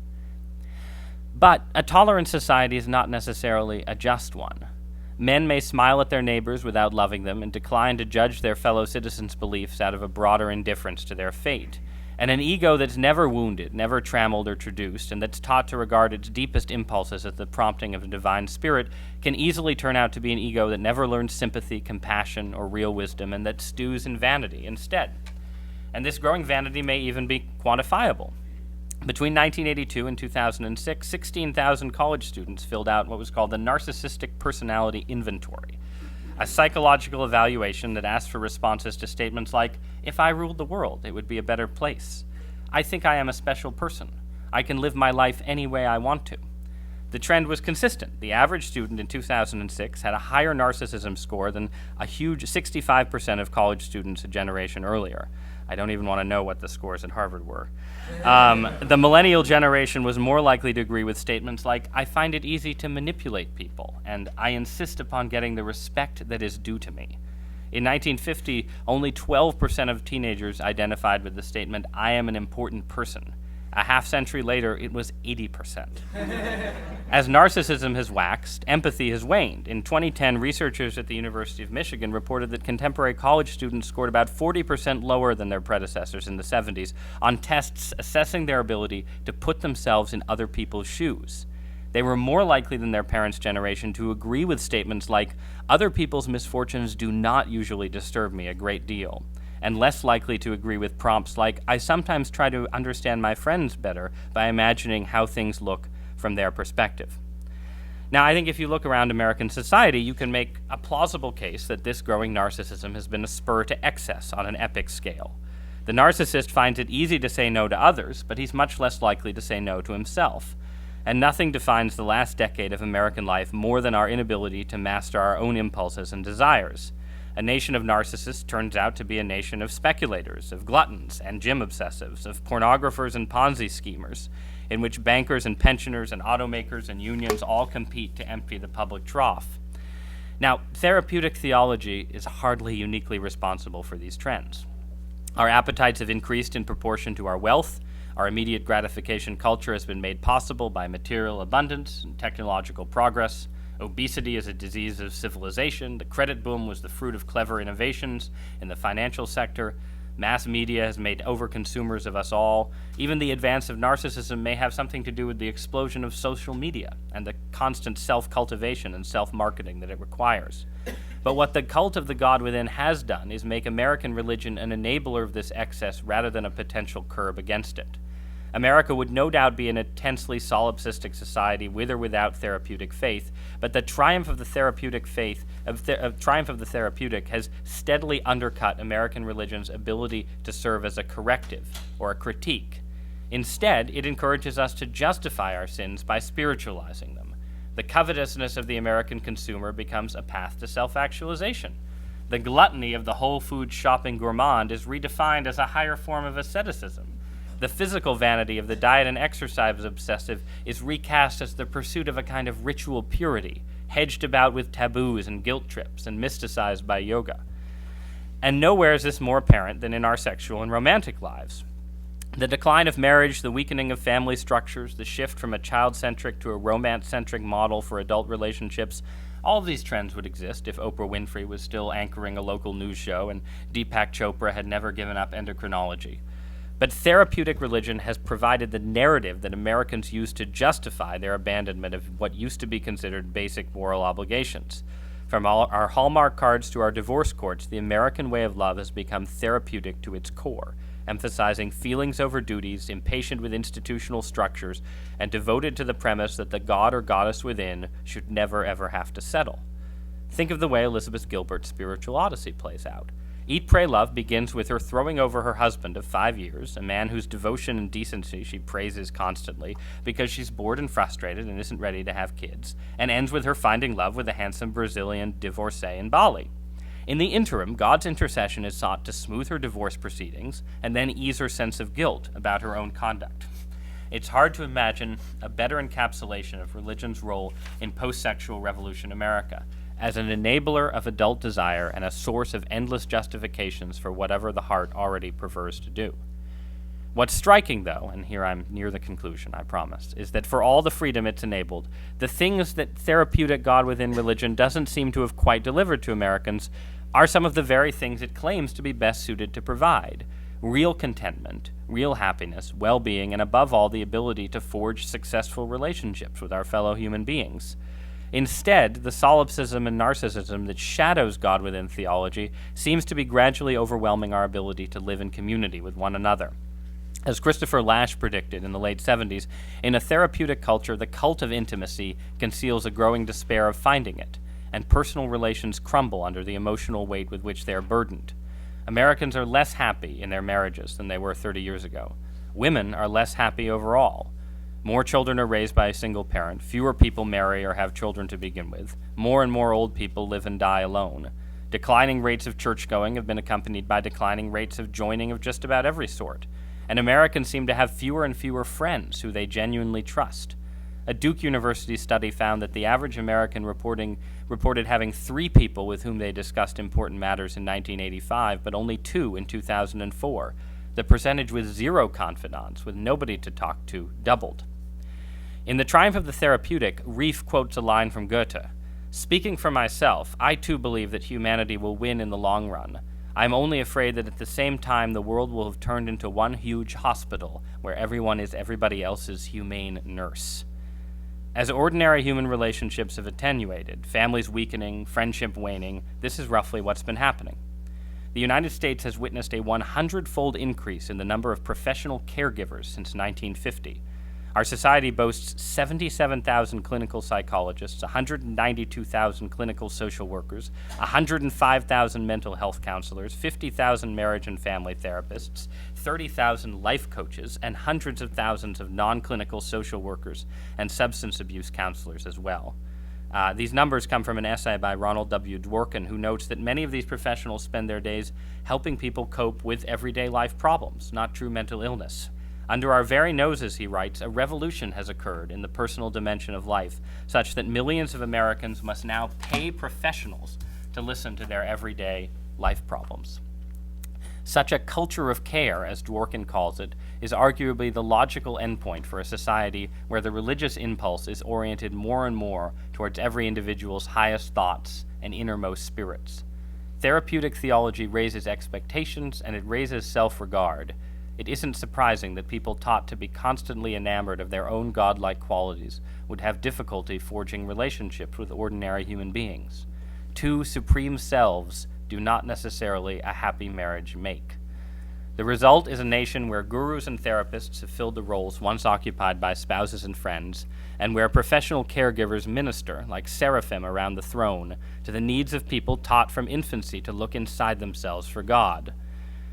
But a tolerant society is not necessarily a just one. Men may smile at their neighbors without loving them and decline to judge their fellow citizens' beliefs out of a broader indifference to their fate. And an ego that's never wounded, never trammeled or traduced, and that's taught to regard its deepest impulses as the prompting of a divine spirit can easily turn out to be an ego that never learns sympathy, compassion, or real wisdom, and that stews in vanity instead. And this growing vanity may even be quantifiable. Between 1982 and 2006, 16,000 college students filled out what was called the Narcissistic Personality Inventory, a psychological evaluation that asked for responses to statements like, "If I ruled the world, it would be a better place. I think I am a special person. I can live my life any way I want to." The trend was consistent. The average student in 2006 had a higher narcissism score than a huge 65% of college students a generation earlier. I don't even want to know what the scores at Harvard were. The millennial generation was more likely to agree with statements like, "I find it easy to manipulate people," and "I insist upon getting the respect that is due to me." In 1950, only 12% of teenagers identified with the statement, "I am an important person," A half-century later, it was 80%. As narcissism has waxed, empathy has waned. In 2010, researchers at the University of Michigan reported that contemporary college students scored about 40% lower than their predecessors in the 70s on tests assessing their ability to put themselves in other people's shoes. They were more likely than their parents' generation to agree with statements like, "Other people's misfortunes do not usually disturb me a great deal," and less likely to agree with prompts like, "I sometimes try to understand my friends better by imagining how things look from their perspective." Now, I think if you look around American society, you can make a plausible case that this growing narcissism has been a spur to excess on an epic scale. The narcissist finds it easy to say no to others, but he's much less likely to say no to himself. And nothing defines the last decade of American life more than our inability to master our own impulses and desires. A nation of narcissists turns out to be a nation of speculators, of gluttons and gym obsessives, of pornographers and Ponzi schemers, in which bankers and pensioners and automakers and unions all compete to empty the public trough. Now, therapeutic theology is hardly uniquely responsible for these trends. Our appetites have increased in proportion to our wealth. Our immediate gratification culture has been made possible by material abundance and technological progress. Obesity is a disease of civilization. The credit boom was the fruit of clever innovations in the financial sector. Mass media has made overconsumers of us all. Even the advance of narcissism may have something to do with the explosion of social media and the constant self-cultivation and self-marketing that it requires. But what the cult of the God within has done is make American religion an enabler of this excess rather than a potential curb against it. America would no doubt be an intensely solipsistic society with or without therapeutic faith, but the triumph of the therapeutic has steadily undercut American religion's ability to serve as a corrective or a critique. Instead, it encourages us to justify our sins by spiritualizing them. The covetousness of the American consumer becomes a path to self-actualization. The gluttony of the whole food shopping gourmand is redefined as a higher form of asceticism. The physical vanity of the diet and exercise obsessive is recast as the pursuit of a kind of ritual purity, hedged about with taboos and guilt trips and mysticized by yoga. And nowhere is this more apparent than in our sexual and romantic lives. The decline of marriage, the weakening of family structures, the shift from a child-centric to a romance-centric model for adult relationships, all of these trends would exist if Oprah Winfrey was still anchoring a local news show and Deepak Chopra had never given up endocrinology. But therapeutic religion has provided the narrative that Americans use to justify their abandonment of what used to be considered basic moral obligations. From our Hallmark cards to our divorce courts, the American way of love has become therapeutic to its core, emphasizing feelings over duties, impatient with institutional structures, and devoted to the premise that the god or goddess within should never ever have to settle. Think of the way Elizabeth Gilbert's spiritual odyssey plays out. Eat, Pray, Love begins with her throwing over her husband of 5 years, a man whose devotion and decency she praises constantly because she's bored and frustrated and isn't ready to have kids, and ends with her finding love with a handsome Brazilian divorcee in Bali. In the interim, God's intercession is sought to smooth her divorce proceedings and then ease her sense of guilt about her own conduct. It's hard to imagine a better encapsulation of religion's role in post-sexual revolution America, as an enabler of adult desire and a source of endless justifications for whatever the heart already prefers to do. What's striking, though, and here I'm near the conclusion, I promise, is that for all the freedom it's enabled, the things that therapeutic God within religion doesn't seem to have quite delivered to Americans are some of the very things it claims to be best suited to provide: real contentment, real happiness, well-being, and above all, the ability to forge successful relationships with our fellow human beings. Instead, the solipsism and narcissism that shadows God within theology seems to be gradually overwhelming our ability to live in community with one another. As Christopher Lasch predicted in the late 70s, in a therapeutic culture, the cult of intimacy conceals a growing despair of finding it, and personal relations crumble under the emotional weight with which they are burdened. Americans are less happy in their marriages than they were 30 years ago. Women are less happy overall. More children are raised by a single parent, fewer people marry or have children to begin with, more and more old people live and die alone. Declining rates of church-going have been accompanied by declining rates of joining of just about every sort, and Americans seem to have fewer and fewer friends who they genuinely trust. A Duke University study found that the average American reported having 3 people with whom they discussed important matters in 1985, but only 2 in 2004. The percentage with 0 confidants, with nobody to talk to, doubled. In The Triumph of the Therapeutic, Reef quotes a line from Goethe. "Speaking for myself, I too believe that humanity will win in the long run. I am only afraid that at the same time the world will have turned into one huge hospital where everyone is everybody else's humane nurse." As ordinary human relationships have attenuated, families weakening, friendship waning, this is roughly what's been happening. The United States has witnessed a 100-fold increase in the number of professional caregivers since 1950. Our society boasts 77,000 clinical psychologists, 192,000 clinical social workers, 105,000 mental health counselors, 50,000 marriage and family therapists, 30,000 life coaches, and hundreds of thousands of non-clinical social workers and substance abuse counselors as well. These numbers come from an essay by Ronald W. Dworkin, who notes that many of these professionals spend their days helping people cope with everyday life problems, not true mental illness. Under our very noses, he writes, a revolution has occurred in the personal dimension of life, such that millions of Americans must now pay professionals to listen to their everyday life problems. Such a culture of care, as Dworkin calls it, is arguably the logical endpoint for a society where the religious impulse is oriented more and more towards every individual's highest thoughts and innermost spirits. Therapeutic theology raises expectations and it raises self-regard. It isn't surprising that people taught to be constantly enamored of their own godlike qualities would have difficulty forging relationships with ordinary human beings. Two supreme selves do not necessarily a happy marriage make. The result is a nation where gurus and therapists have filled the roles once occupied by spouses and friends, and where professional caregivers minister, like seraphim around the throne, to the needs of people taught from infancy to look inside themselves for God.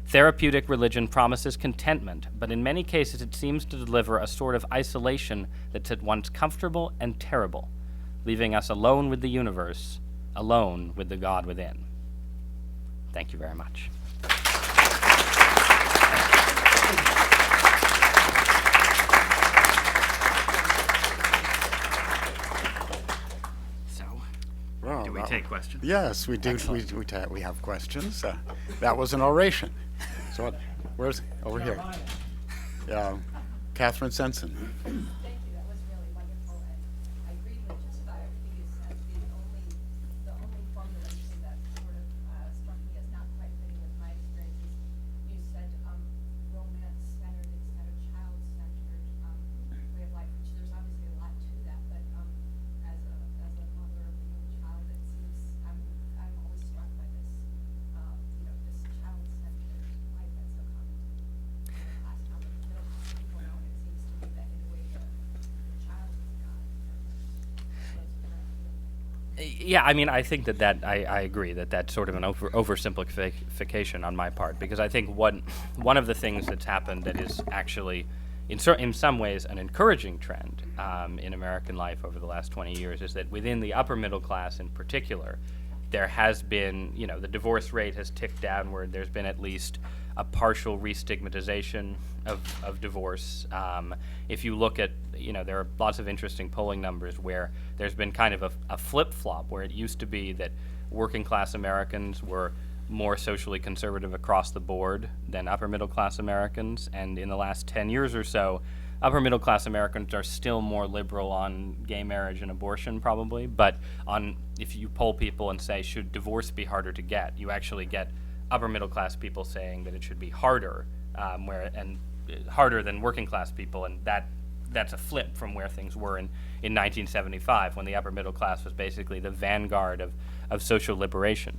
Therapeutic religion promises contentment, but in many cases it seems to deliver a sort of isolation that's at once comfortable and terrible, leaving us alone with the universe, alone with the God within. Thank you very much. Well, do we take questions? Yes, we do. We have questions. That was an oration. So where's over here? Yeah, Catherine Sensen. Thank you. That was really wonderful. And I agree with just about everything you said. The only formulation that sort of struck me as not quite fitting with my experiences, you said romance-centered instead of child-centered way of life, which there's obviously a lot to that. But as a mother of a young child, it seems I'm always struck by this this child-centered life that's so common to last time of middle class people know, and it seems to me that in a way the child is God. Yeah, I mean, I think that I agree that that's sort of an oversimplification on my part, because I think one of the things that's happened that is actually, in some ways, an encouraging trend in American life over the last 20 years is that within the upper middle class in particular, there has been, the divorce rate has ticked downward. There's been at least a partial re-stigmatization of divorce. If you look at, there are lots of interesting polling numbers where there's been kind of a flip-flop, where it used to be that working class Americans were more socially conservative across the board than upper middle class Americans, and in the last 10 years or so, upper middle class Americans are still more liberal on gay marriage and abortion probably, but if you poll people and say, should divorce be harder to get, you actually get upper middle class people saying that it should be harder, harder than working class people, and that's a flip from where things were in 1975, when the upper middle class was basically the vanguard of social liberation.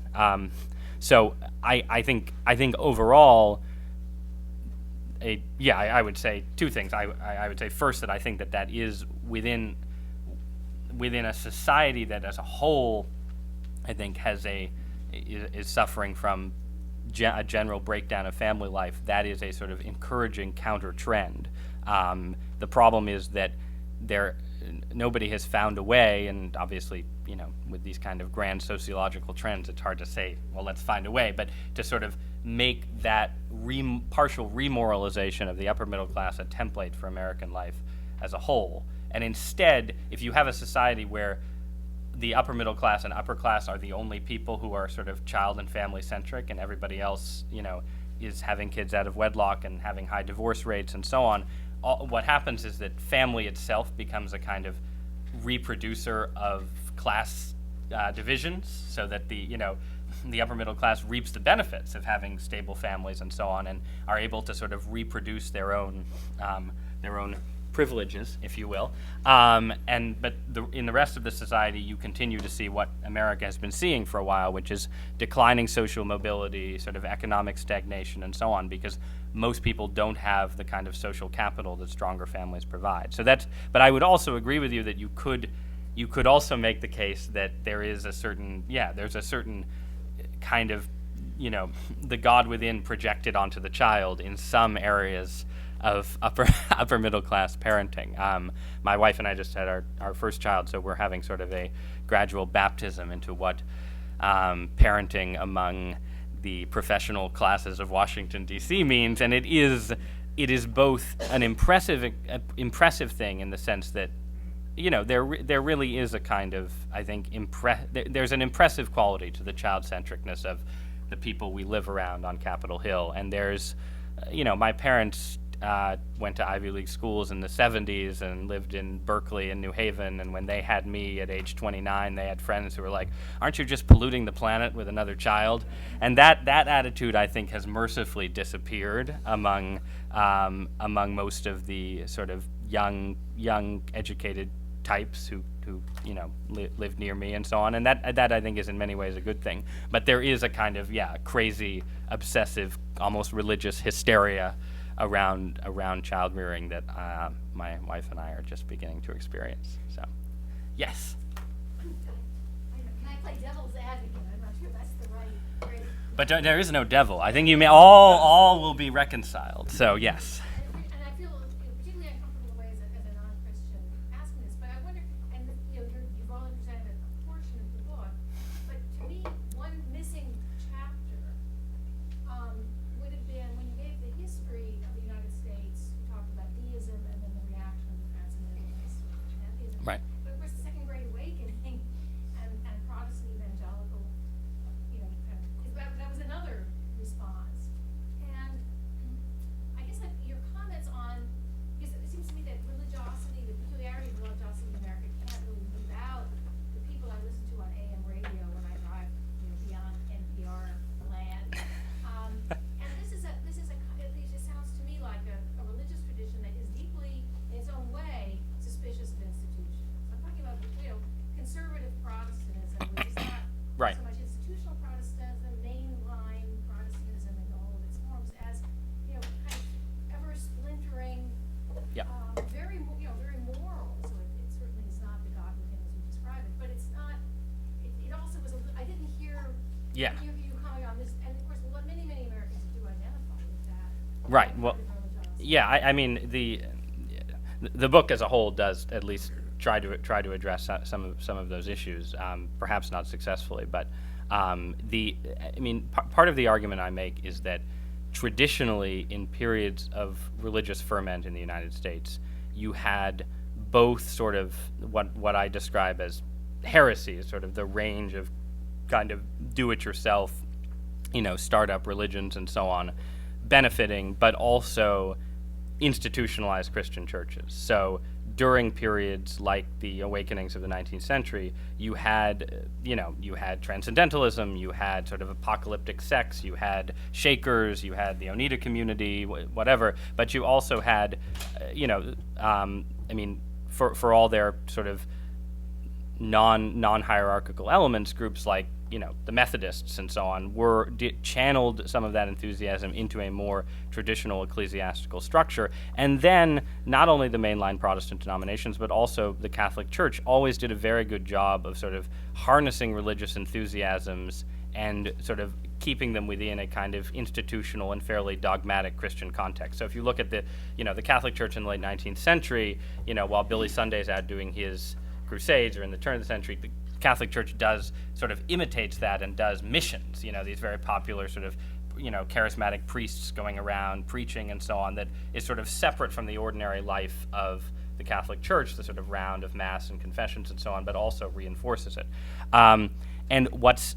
So I think overall, I would say two things. I would say first that I think that is within a society that as a whole, I think is suffering from a general breakdown of family life. That is a sort of encouraging counter trend. The problem is that nobody has found a way, and obviously, with these kind of grand sociological trends, it's hard to say, well, let's find a way, but to sort of make that partial remoralization of the upper middle class a template for American life as a whole. And instead, if you have a society where the upper middle class and upper class are the only people who are sort of child and family centric, and everybody else, is having kids out of wedlock and having high divorce rates and so on, what happens is that family itself becomes a kind of reproducer of class divisions, so that the upper middle class reaps the benefits of having stable families and so on, and are able to sort of reproduce their own privileges, if you will. But in the rest of the society, you continue to see what America has been seeing for a while, which is declining social mobility, sort of economic stagnation, and so on, because most people don't have the kind of social capital that stronger families provide. But I would also agree with you that you could also make the case that there's a certain kind of, the God within projected onto the child in some areas of upper middle class parenting. My wife and I just had our first child, so we're having sort of a gradual baptism into what parenting among the professional classes of Washington, D.C. means, and it is both an impressive thing in the sense that there really is a kind of, I think, there's an impressive quality to the child-centricness of the people we live around on Capitol Hill, and there's my parents went to Ivy League schools in the 70s and lived in Berkeley and New Haven, and when they had me at age 29, they had friends who were like, aren't you just polluting the planet with another child? And that attitude, I think, has mercifully disappeared among most of the sort of young educated types who lived near me and so on, and that I think is in many ways a good thing. But there is a kind of crazy, obsessive, almost religious hysteria around child rearing that my wife and I are just beginning to experience. So, yes. Can I play devil's advocate? I'm not sure that's the right phrase. But there is no devil. I think you may all will be reconciled. So yes. And I feel particularly uncomfortable in a way as a non-Christian asking this, but I wonder, and you've only presented a portion of the book, but to me, one missing chapter would have been when you gave the history of the United States. You talked about deism and then the reaction of the transcendentalists to pantheism. Right. But of course, the Second Great Awakening and Protestant evangelical, that was another response. And I guess your comments on, because it seems to me that religiosity, the peculiarity of religiosity in America can't really leave out the people I listen to on AM radio when I drive beyond NPR land. And this is at least it sounds to me like a religious tradition that is deeply, in its own way, suspicious of institutions. I'm talking about conservative Protestantism, which is not Right. so much institutional Protestantism, mainline Protestantism in all of its forms, as kind of ever splintering, Yeah. very moral. So it certainly is not the God within as you describe it, but it's not. It also was. I didn't hear. Yeah. You comment on this, and of course, many Americans do identify with that. Right. Well, kind of religiosity. yeah. I mean, the book as a whole does at least try to address some of those issues, perhaps not successfully, but part of the argument I make is that traditionally, in periods of religious ferment in the United States, you had both sort of what I describe as heresies, sort of the range of kind of do-it-yourself, startup religions and so on, benefiting, but also institutionalized Christian churches. So during periods like the awakenings of the 19th century, you had transcendentalism, you had sort of apocalyptic sects, you had Shakers, you had the Oneida community, whatever, but you also had, for all their sort of non-hierarchical elements, groups like the Methodists and so on channeled some of that enthusiasm into a more traditional ecclesiastical structure. And then not only the mainline Protestant denominations, but also the Catholic Church always did a very good job of sort of harnessing religious enthusiasms and sort of keeping them within a kind of institutional and fairly dogmatic Christian context. So if you look at the Catholic Church in the late 19th century, while Billy Sunday's out doing his crusades, or in the turn of the century, the Catholic Church does sort of imitates that and does missions, these very popular sort of, charismatic priests going around preaching and so on, that is sort of separate from the ordinary life of the Catholic Church, the sort of round of Mass and confessions and so on, but also reinforces it. And what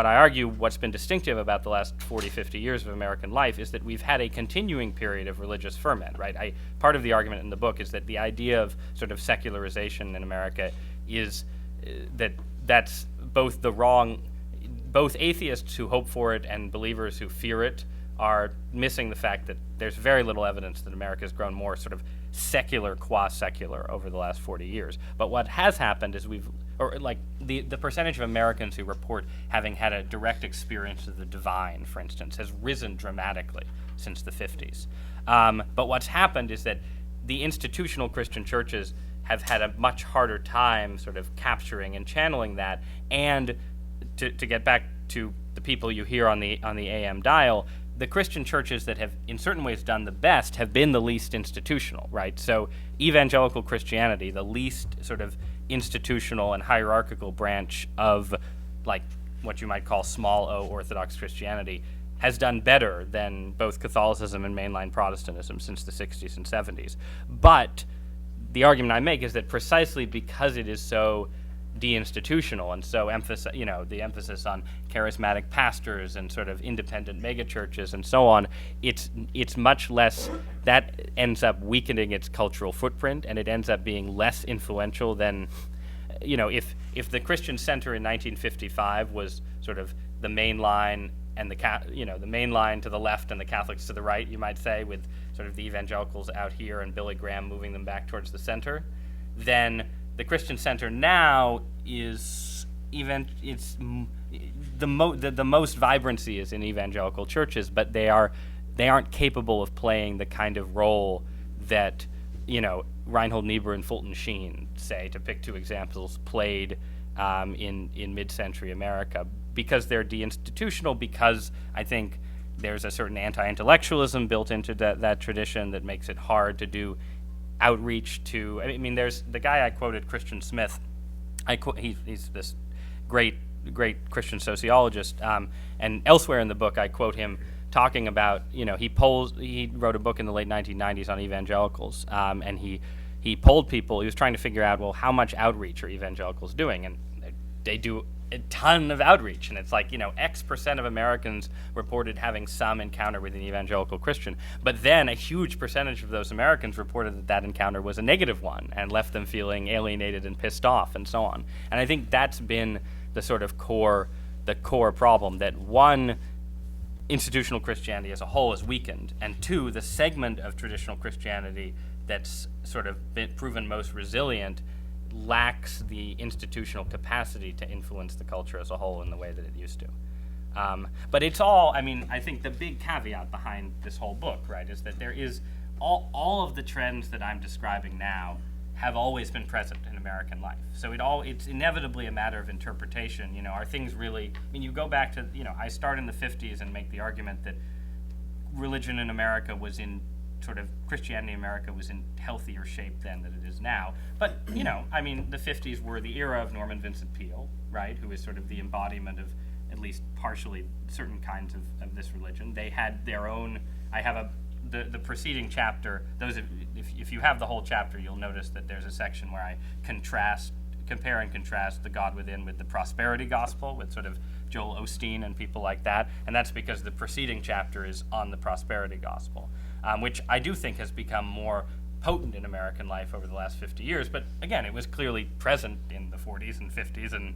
I argue, what's been distinctive about the last 40, 50 years of American life is that we've had a continuing period of religious ferment, right? Part of the argument in the book is that the idea of sort of secularization in America is that's both the wrong, both atheists who hope for it and believers who fear it are missing the fact that there's very little evidence that America has grown more sort of secular, qua-secular over the last 40 years. But what has happened is the percentage of Americans who report having had a direct experience of the divine, for instance, has risen dramatically since the 50s. But what's happened is that the institutional Christian churches have had a much harder time sort of capturing and channeling that. And to get back to the people you hear on the AM dial, the Christian churches that have in certain ways done the best have been the least institutional, right? So evangelical Christianity, the least sort of institutional and hierarchical branch of like what you might call small o Orthodox Christianity, has done better than both Catholicism and mainline Protestantism since the 60s and 70s. But the argument I make is that precisely because it is so deinstitutional and so the emphasis on charismatic pastors and sort of independent megachurches and so on, it's much less, that ends up weakening its cultural footprint, and it ends up being less influential than, if the Christian Center in 1955 was sort of the main line and the main line to the left and the Catholics to the right, you might say, with sort of the evangelicals out here and Billy Graham moving them back towards the center, then the Christian Center now is the most vibrancy is in evangelical churches, but they aren't capable of playing the kind of role that Reinhold Niebuhr and Fulton Sheen, say, to pick two examples, played in mid-century America, because they're deinstitutional, because I think there's a certain anti-intellectualism built into that tradition that makes it hard to do outreach to. I mean, there's the guy I quoted, Christian Smith. He's this great Christian sociologist, and elsewhere in the book I quote him talking about, he wrote a book in the late 1990s on evangelicals, and he polled people. He was trying to figure out, well, how much outreach are evangelicals doing, and they do a ton of outreach, and it's like, X% of Americans reported having some encounter with an evangelical Christian, but then a huge percentage of those Americans reported that encounter was a negative one and left them feeling alienated and pissed off and so on. And I think that's been the sort of core problem, that one, institutional Christianity as a whole is weakened, and two, the segment of traditional Christianity that's sort of been proven most resilient lacks the institutional capacity to influence the culture as a whole in the way that it used to. But it's all, I think the big caveat behind this whole book, right, is that there is all of the trends that I'm describing now have always been present in American life. So it's inevitably a matter of interpretation. Are things really, you go back to, I start in the 50s and make the argument that religion in America was in Christianity in America was in healthier shape then than it is now. But, the 50s were the era of Norman Vincent Peale, right, who is sort of the embodiment of at least partially certain kinds of this religion. They had their own, the preceding chapter, if you have the whole chapter, you'll notice that there's a section where I compare and contrast the God Within with the prosperity gospel, with sort of Joel Osteen and people like that, and that's because the preceding chapter is on the prosperity gospel, which I do think has become more potent in American life over the last 50 years, but again, it was clearly present in the 40s and 50s and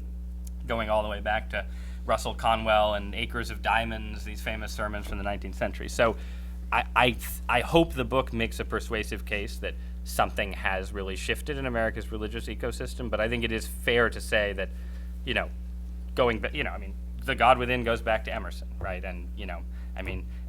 going all the way back to Russell Conwell and Acres of Diamonds, these famous sermons from the 19th century. So I hope the book makes a persuasive case that something has really shifted in America's religious ecosystem, but I think it is fair to say that, going back, the God Within goes back to Emerson, right? And,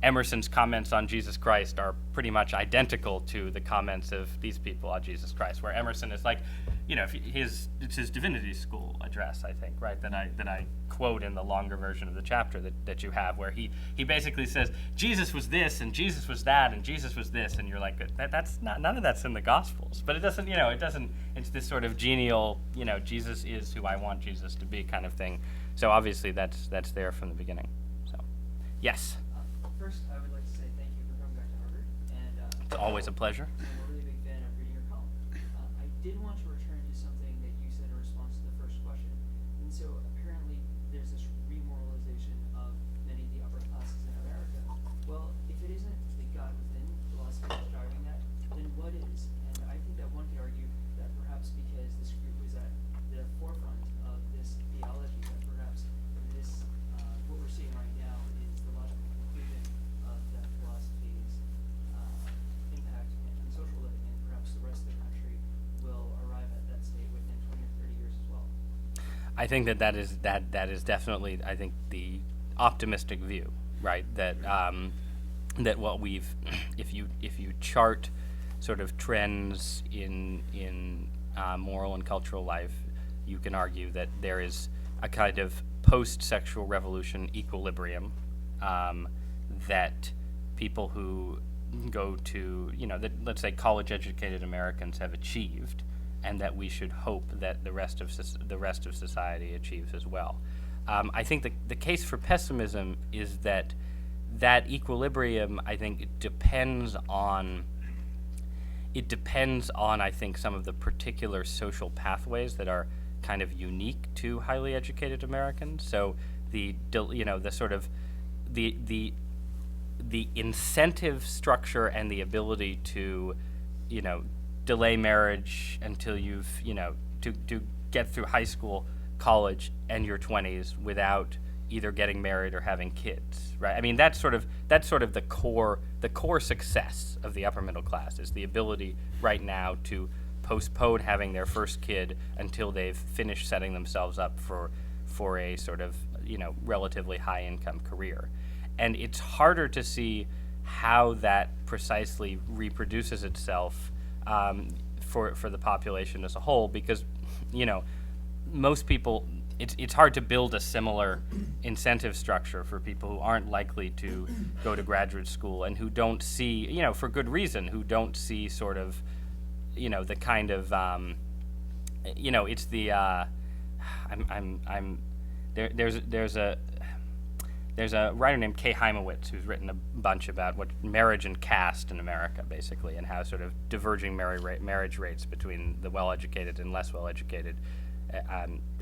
Emerson's comments on Jesus Christ are pretty much identical to the comments of these people on Jesus Christ, where Emerson is like, it's his divinity school address, I think, right, that I quote in the longer version of the chapter that you have, where he basically says, Jesus was this, and Jesus was that, and Jesus was this, and you're like, that's not, none of that's in the Gospels, but it doesn't, it's this sort of genial, Jesus is who I want Jesus to be kind of thing. So obviously that's there from the beginning. So, yes. First, I would like to say thank you for coming back to Harvard, and It's always a pleasure. I'm a really big fan of reading your column. I did want to return to something that you said in response to the first question, and so apparently I think that is definitely, I think, the optimistic view, right? That that what we've, if you chart sort of trends in moral and cultural life, you can argue that there is a kind of post-sexual revolution equilibrium that people who go to, let's say college-educated Americans have achieved, and that we should hope that the rest of society achieves as well. I think the case for pessimism is that equilibrium, I think, depends on I think some of the particular social pathways that are kind of unique to highly educated Americans. So the sort of the incentive structure and the ability to delay marriage until you've to get through high school, college, and your 20s without either getting married or having kids, right? I mean, that's sort of the core success of the upper middle class, is the ability right now to postpone having their first kid until they've finished setting themselves up for a sort of relatively high income career. And it's harder to see how that precisely reproduces itself for the population as a whole, because most people, it's hard to build a similar incentive structure for people who aren't likely to go to graduate school and who don't see, for good reason, who don't see sort of, the kind of, it's the, there's a writer named Kay Heimowitz who's written a bunch about what marriage and caste in America, basically, and how sort of diverging marriage rates between the well-educated and less well-educated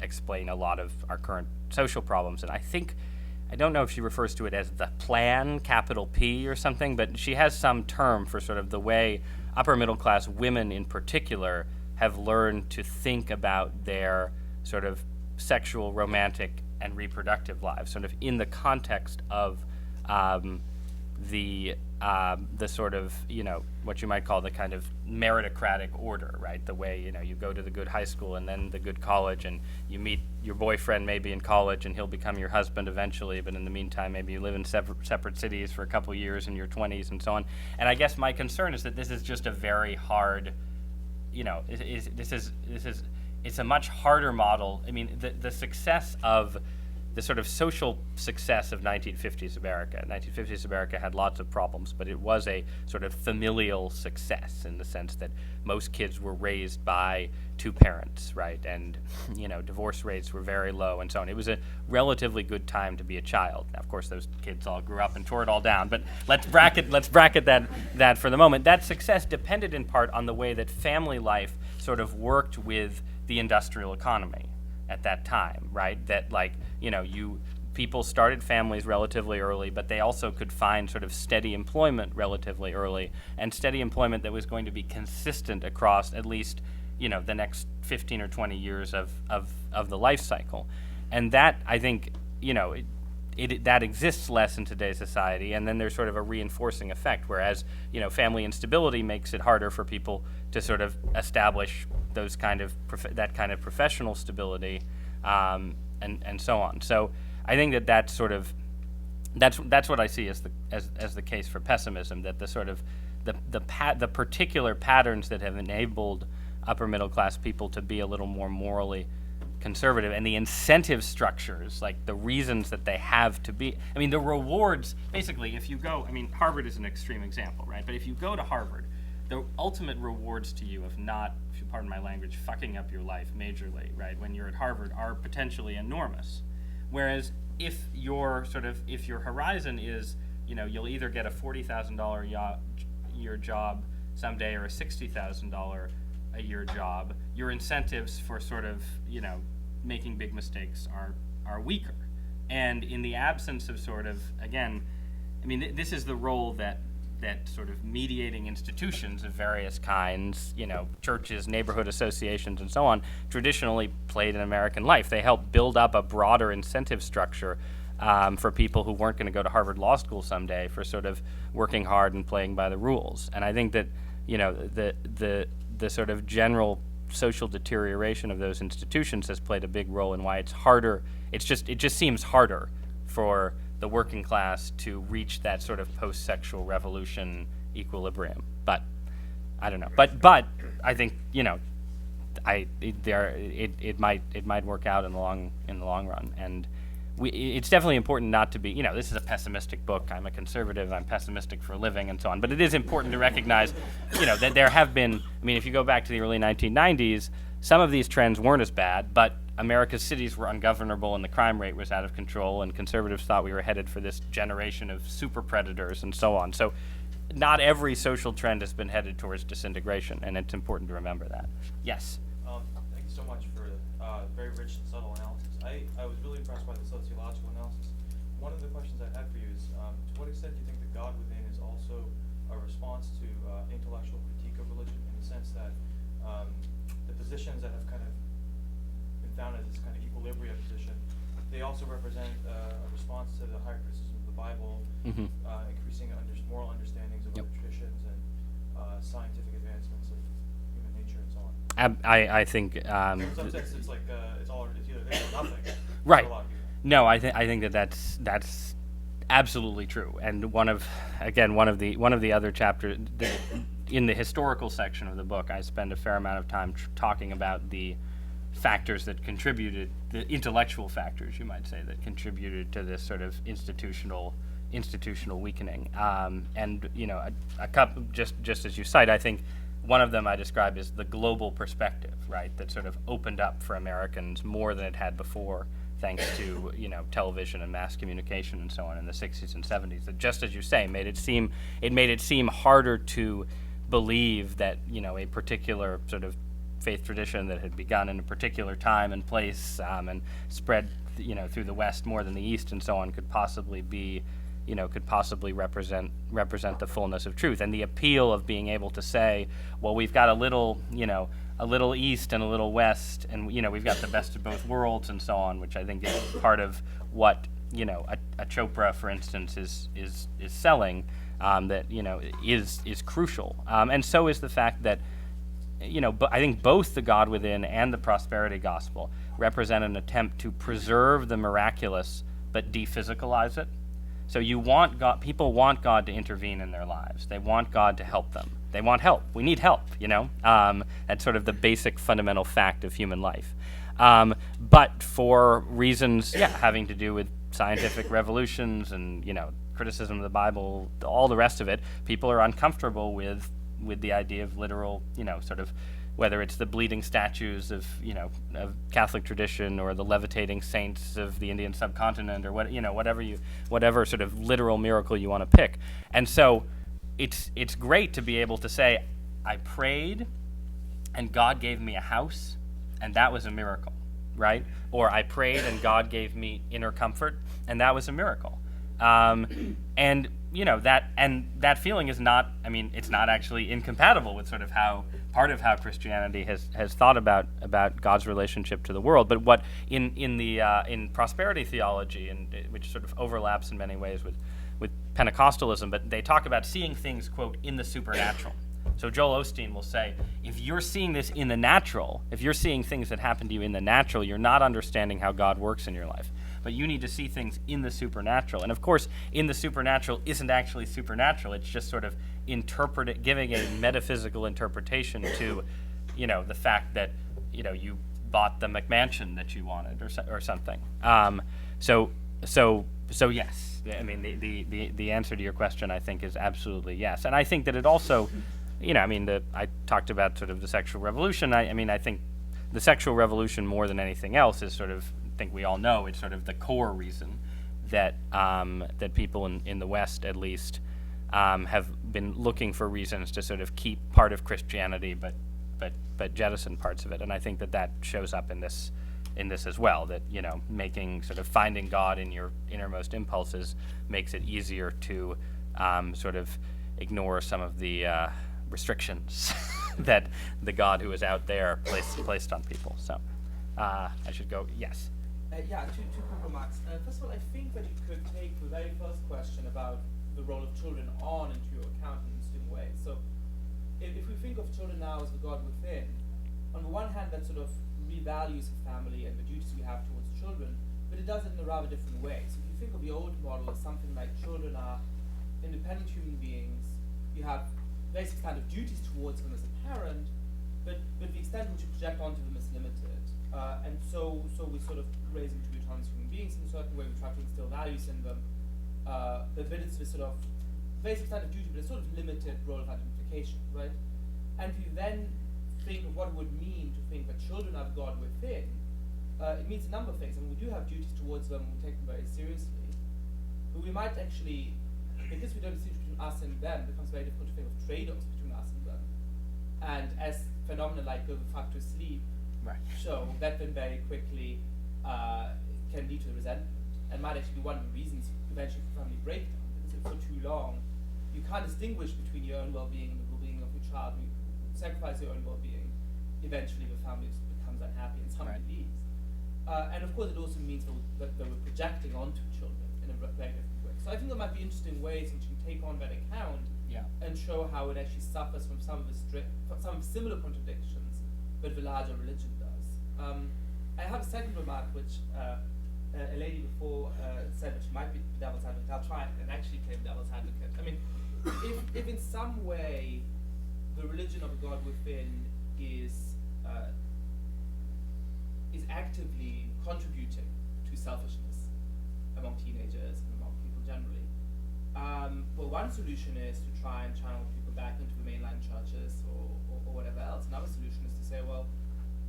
explain a lot of our current social problems. And I don't know if she refers to it as the plan, capital P or something, but she has some term for sort of the way upper middle class women in particular have learned to think about their sort of sexual, romantic, and reproductive lives, sort of in the context of the sort of, what you might call the kind of meritocratic order, right? The way, you go to the good high school and then the good college, and you meet your boyfriend maybe in college and he'll become your husband eventually, but in the meantime maybe you live in separate cities for a couple years in your 20s and so on. And I guess my concern is that this is just a very hard, it's a much harder model. I mean, the success of the sort of social success of 1950s America. 1950s America had lots of problems, but it was a sort of familial success in the sense that most kids were raised by two parents, right? And, divorce rates were very low and so on. It was a relatively good time to be a child. Now, of course, those kids all grew up and tore it all down, but let's bracket that for the moment. That success depended in part on the way that family life sort of worked with the industrial economy at that time, right? That people started families relatively early, but they also could find sort of steady employment relatively early, and steady employment that was going to be consistent across at least, the next 15 or 20 years of the life cycle. And that, I think, that exists less in today's society, and then there's sort of a reinforcing effect, whereas, family instability makes it harder for people to sort of establish those kind of that kind of professional stability, and so on. So I think that's sort of that's what I see as the case for pessimism, that the sort of the particular patterns that have enabled upper middle class people to be a little more morally conservative, and the incentive structures, like the reasons that they have to be, I mean, the rewards, basically, if you go, I mean, Harvard is an extreme example, right? But if you go to Harvard, the ultimate rewards to you of not, if you pardon my language, fucking up your life majorly, right, when you're at Harvard, are potentially enormous. Whereas if your horizon is, you'll either get a $40,000 year job someday or a $60,000 a year job, your incentives for sort of, making big mistakes are weaker. And in the absence of sort of, again, I mean, this is the role that sort of mediating institutions of various kinds, churches, neighborhood associations, and so on, traditionally played in American life. They help build up a broader incentive structure for people who weren't going to go to Harvard Law School someday, for sort of working hard and playing by the rules. And I think that, the sort of general social deterioration of those institutions has played a big role in why it's harder. It just seems harder for the working class to reach that sort of post-sexual revolution equilibrium. But I don't know. But I think it might work out in the long run. And it's definitely important not to be, this is a pessimistic book. I'm a conservative. I'm pessimistic for a living, and so on. But it is important to recognize, that there have been. If you go back to the early 1990s, some of these trends weren't as bad, but America's cities were ungovernable and the crime rate was out of control, and conservatives thought we were headed for this generation of super predators and so on. So not every social trend has been headed towards disintegration, and it's important to remember that. Yes? Thank you so much for very rich and subtle analysis. I was really impressed by the sociological analysis. One of the questions I had for you is, to what extent do you think the God within is also a response to intellectual critique of religion, in the sense that the positions that have kind of been found as this kind of equilibrium position, they also represent a response to the higher criticism of the Bible, increasing moral understandings of other traditions and scientific advancements of human nature and so on. I think In some sense, it's like it's either this or nothing. right. For a lot of people. No, I think that's absolutely true. And one of the other chapters in the historical section of the book, I spend a fair amount of time talking about the factors that contributed, the intellectual factors, you might say, that contributed to this sort of institutional weakening. And a couple, just as you cite, I think one of them I describe as the global perspective, right? That sort of opened up for Americans more than it had before, thanks to television and mass communication and so on in the 60s and 70s. That, just as you say, made it seem harder to believe that a particular sort of faith tradition that had begun in a particular time and place and spread through the West more than the East and so on could possibly be represent the fullness of truth. And the appeal of being able to say, well, we've got a little East and a little West, and we've got the best of both worlds and so on, which I think is part of what a Chopra, for instance, is selling, that is crucial. And so is the fact that I think both the God within and the prosperity gospel represent an attempt to preserve the miraculous but dephysicalize it. So people want God to intervene in their lives. They want God to help them. They want help. We need help, That's sort of the basic fundamental fact of human life. But for reasons, having to do with scientific revolutions and, criticism of the Bible, all the rest of it, people are uncomfortable with the idea of literal, sort of, whether it's the bleeding statues of Catholic tradition or the levitating saints of the Indian subcontinent or whatever sort of literal miracle you want to pick. And so it's great to be able to say, I prayed and God gave me a house and that was a miracle, right? Or I prayed and God gave me inner comfort and that was a miracle. And that feeling is not, it's not actually incompatible with sort of part of how Christianity has thought about God's relationship to the world. But what in prosperity theology, and which sort of overlaps in many ways with Pentecostalism, but they talk about seeing things, quote, in the supernatural. So Joel Osteen will say, if you're seeing this in the natural, if you're seeing things that happen to you in the natural, you're not understanding how God works in your life. But you need to see things in the supernatural. And of course, in the supernatural isn't actually supernatural. It's just sort of giving a metaphysical interpretation to, the fact that, you bought the McMansion that you wanted or something. So yes. The answer to your question, I think, is absolutely yes. And I think that it also, I talked about sort of the sexual revolution. I think the sexual revolution more than anything else is sort of, I think we all know, it's sort of the core reason that that people in the West, at least, have been looking for reasons to sort of keep part of Christianity, but jettison parts of it. And I think that shows up in this as well. That finding God in your innermost impulses makes it easier to sort of ignore some of the restrictions that the God who is out there placed on people. So I should go. Yes. Two quick remarks. First of all, I think that you could take the very first question about the role of children on into your account in an interesting way. So if we think of children now as the God within, on the one hand, that sort of revalues the family and the duties we have towards children, but it does it in a rather different way. So if you think of the old model as something like children are independent human beings, you have basic kind of duties towards them as a parent, but the extent which you project onto them is limited. And so we sort of raise them to be autonomous human beings in a certain way, we try to instill values in them, but it's this sort of basic kind of duty, but a sort of limited role of identification, right? And if you then think of what it would mean to think that children have God within, it means a number of things. I mean, we do have duties towards them, we take them very seriously, but we might actually, because we don't distinguish between us and them, it becomes very difficult to think of trade-offs between us and them. And as phenomena like go the fuck to sleep show, that then very quickly can lead to resentment, and might actually be one of the reasons eventually for family breakdown, because if for too long you can't distinguish between your own well-being and the well-being of your child, you sacrifice your own well-being, eventually the family becomes unhappy and somebody leaves. And of course it also means that we're projecting onto children in a very different way. So I think there might be interesting ways in which you can take on that account and show how it actually suffers from some of the similar contradictions that the larger religion does. I have a second remark which a lady before said that she might be devil's advocate. I'll try and actually play devil's advocate. I mean, if in some way the religion of a God within is actively contributing to selfishness among teenagers and among people generally, well, one solution is to try and channel people back into the mainline churches or whatever else. Another solution is to say, well,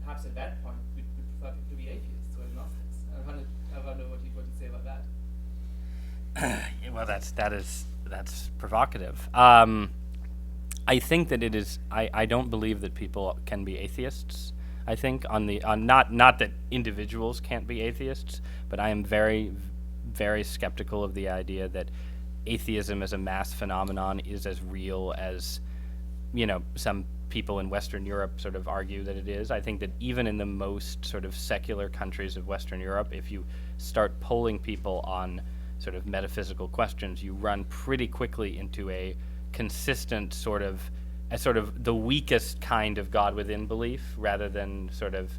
perhaps at that point we'd prefer people to be atheists or agnostics. I wonder what you'd say about that. Well, that's provocative. I think that it is. I don't believe that people can be atheists. I think not that individuals can't be atheists, but I am very, very skeptical of the idea that atheism as a mass phenomenon is as real as, some people in Western Europe sort of argue that it is. I think that even in the most sort of secular countries of Western Europe, if you start polling people on sort of metaphysical questions, you run pretty quickly into a consistent sort of the weakest kind of God within belief rather than sort of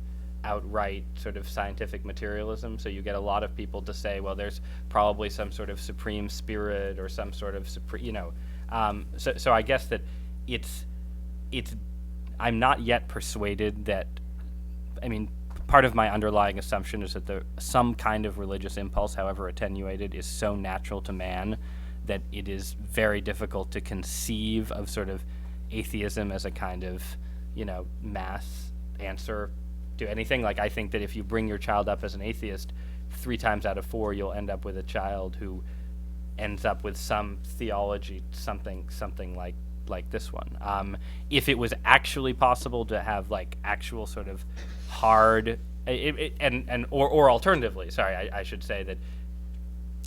outright sort of scientific materialism. So you get a lot of people to say, well, there's probably some sort of supreme spirit or some sort of so I guess that it's I'm not yet persuaded that, I mean, part of my underlying assumption is that some kind of religious impulse, however attenuated, is so natural to man that it is very difficult to conceive of sort of atheism as a kind of, mass answer to anything. Like, I think that if you bring your child up as an atheist, 3 times out of 4 you'll end up with a child who ends up with some theology, something like this one. If it was actually possible to have like actual sort of hard, or alternatively, sorry, I should say that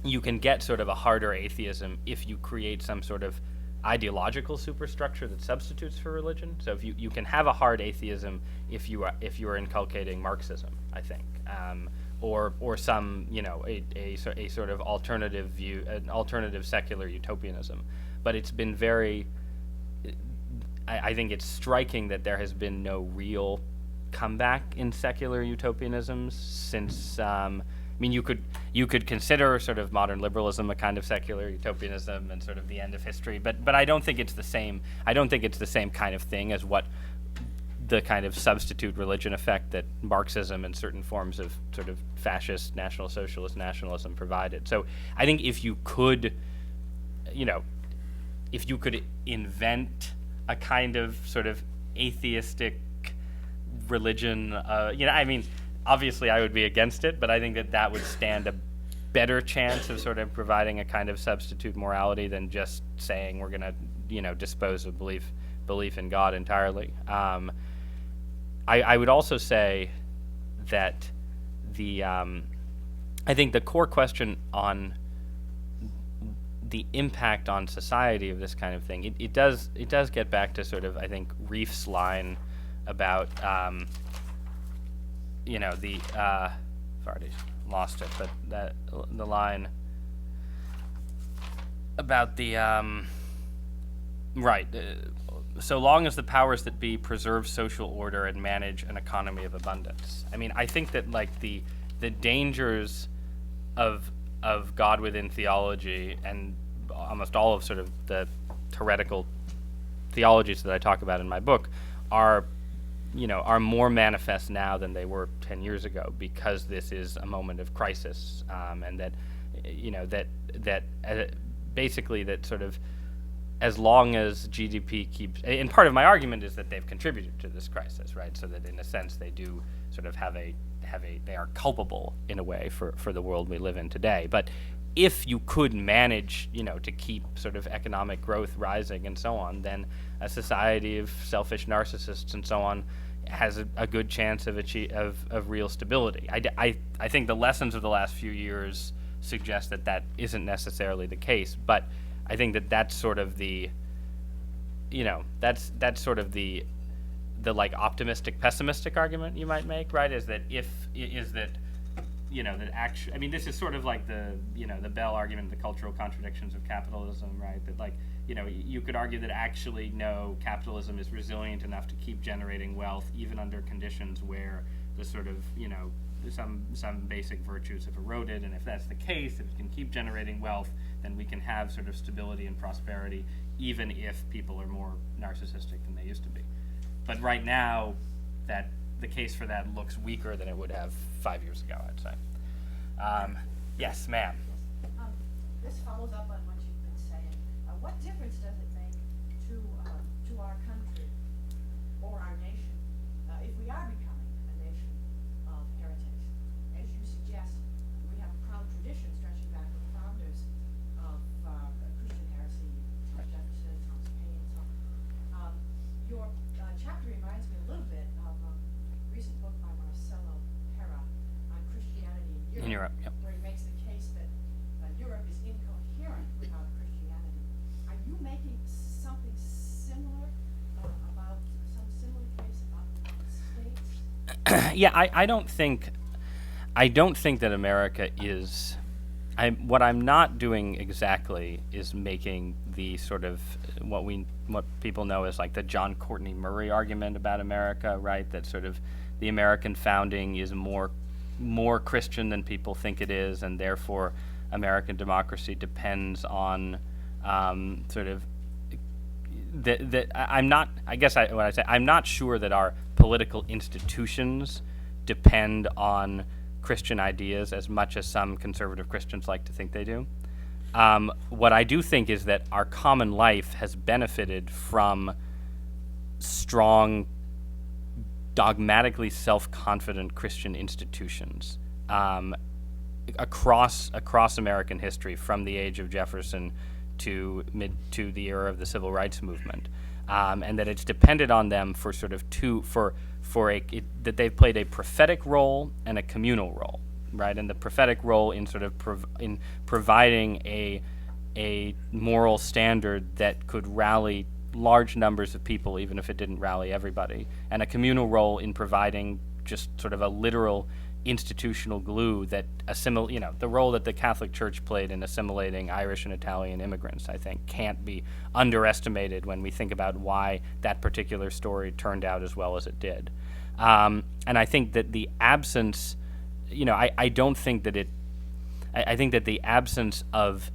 you can get sort of a harder atheism if you create some sort of ideological superstructure that substitutes for religion. So if you can have a hard atheism if you are inculcating Marxism, I think, or some a sort of alternative view, an alternative secular utopianism. But it's been very, I think it's striking that there has been no real comeback in secular utopianisms since. I mean, you could consider sort of modern liberalism a kind of secular utopianism and sort of the end of history, but I don't think it's the same. I don't think it's the same kind of thing as what the kind of substitute religion effect that Marxism and certain forms of sort of fascist National Socialist nationalism provided. So I think if you could invent a kind of sort of atheistic religion, I mean, obviously I would be against it, but I think that would stand a better chance of sort of providing a kind of substitute morality than just saying we're going to, dispose of belief in God entirely. I would also say that I think the core question on the impact on society of this kind of thing, it does get back to sort of, I think, Reef's line about I've already lost it, but the line about the so long as the powers that be preserve social order and manage an economy of abundance. I mean, I think that like the dangers of God within theology and almost all of sort of the heretical theologies that I talk about in my book are more manifest now than they were 10 years ago, because this is a moment of crisis, and that basically that sort of, as long as GDP keeps, and part of my argument is that they've contributed to this crisis, right? So that in a sense they do sort of they are culpable in a way for the world we live in today. But if you could manage, to keep sort of economic growth rising and so on, then a society of selfish narcissists and so on has a good chance of real stability. I think the lessons of the last few years suggest that isn't necessarily the case, but I think that's sort of the, that's sort of the like optimistic pessimistic argument you might make, right? That actually, I mean, this is sort of like the Bell argument, the cultural contradictions of capitalism, right? That like, you could argue that actually no, capitalism is resilient enough to keep generating wealth even under conditions where the sort of, some basic virtues have eroded, and if that's the case, if it can keep generating wealth, then we can have sort of stability and prosperity even if people are more narcissistic than they used to be. But right now, that the case for that looks weaker than it would have 5 years ago, I'd say. Yes, ma'am. This follows up on what you've been saying. What difference does it make to our country or our nation if we are becoming a nation of heretics? As you suggest, we have a proud tradition stretching back to the founders of Christian heresy, Thomas Jefferson, Thomas Paine, and so on. Your chapter reminds me a little bit of a recent book by Marcello Pera on Christianity in Europe, Yep. where he makes the case that Europe is incoherent without Christianity. Are you making something similar about some similar case about the United States? Yeah, I don't think that America is. What I'm not doing exactly is making the sort of what people know as like the John Courtney Murray argument about America, right? That sort of the American founding is more Christian than people think it is, and therefore American democracy depends on sort of that. I'm not. I guess when I say I'm not sure that our political institutions depend on Christian ideas as much as some conservative Christians like to think they do. What I do think is that our common life has benefited from strong, dogmatically self-confident Christian institutions across American history, from the age of Jefferson to the era of the Civil Rights Movement, and that it's depended on them for sort of that they've played a prophetic role and a communal role, right? And the prophetic role in sort of in providing a moral standard that could rally large numbers of people, even if it didn't rally everybody, and a communal role in providing just sort of a literal institutional glue that the role that the Catholic Church played in assimilating Irish and Italian immigrants, I think, can't be underestimated when we think about why that particular story turned out as well as it did. And I think that the absence, I don't think that I think that the absence of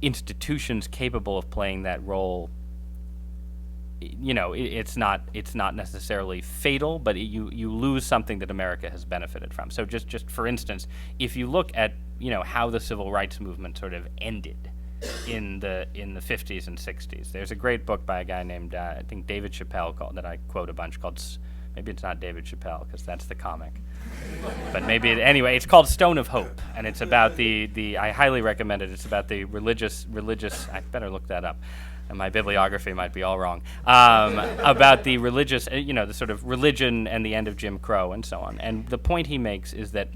institutions capable of playing that role, it's not necessarily fatal, but you lose something that America has benefited from. So just for instance, if you look at how the civil rights movement sort of ended in the 50s and 60s, there's a great book by a guy named I think David Chappelle that I quote a bunch called. Maybe it's not David Chappelle because that's the comic, but maybe anyway, it's called Stone of Hope, and it's about the I highly recommend it. It's about the religious. I better look that up. And my bibliography might be all wrong, about the religious, the sort of religion and the end of Jim Crow and so on. And the point he makes is that,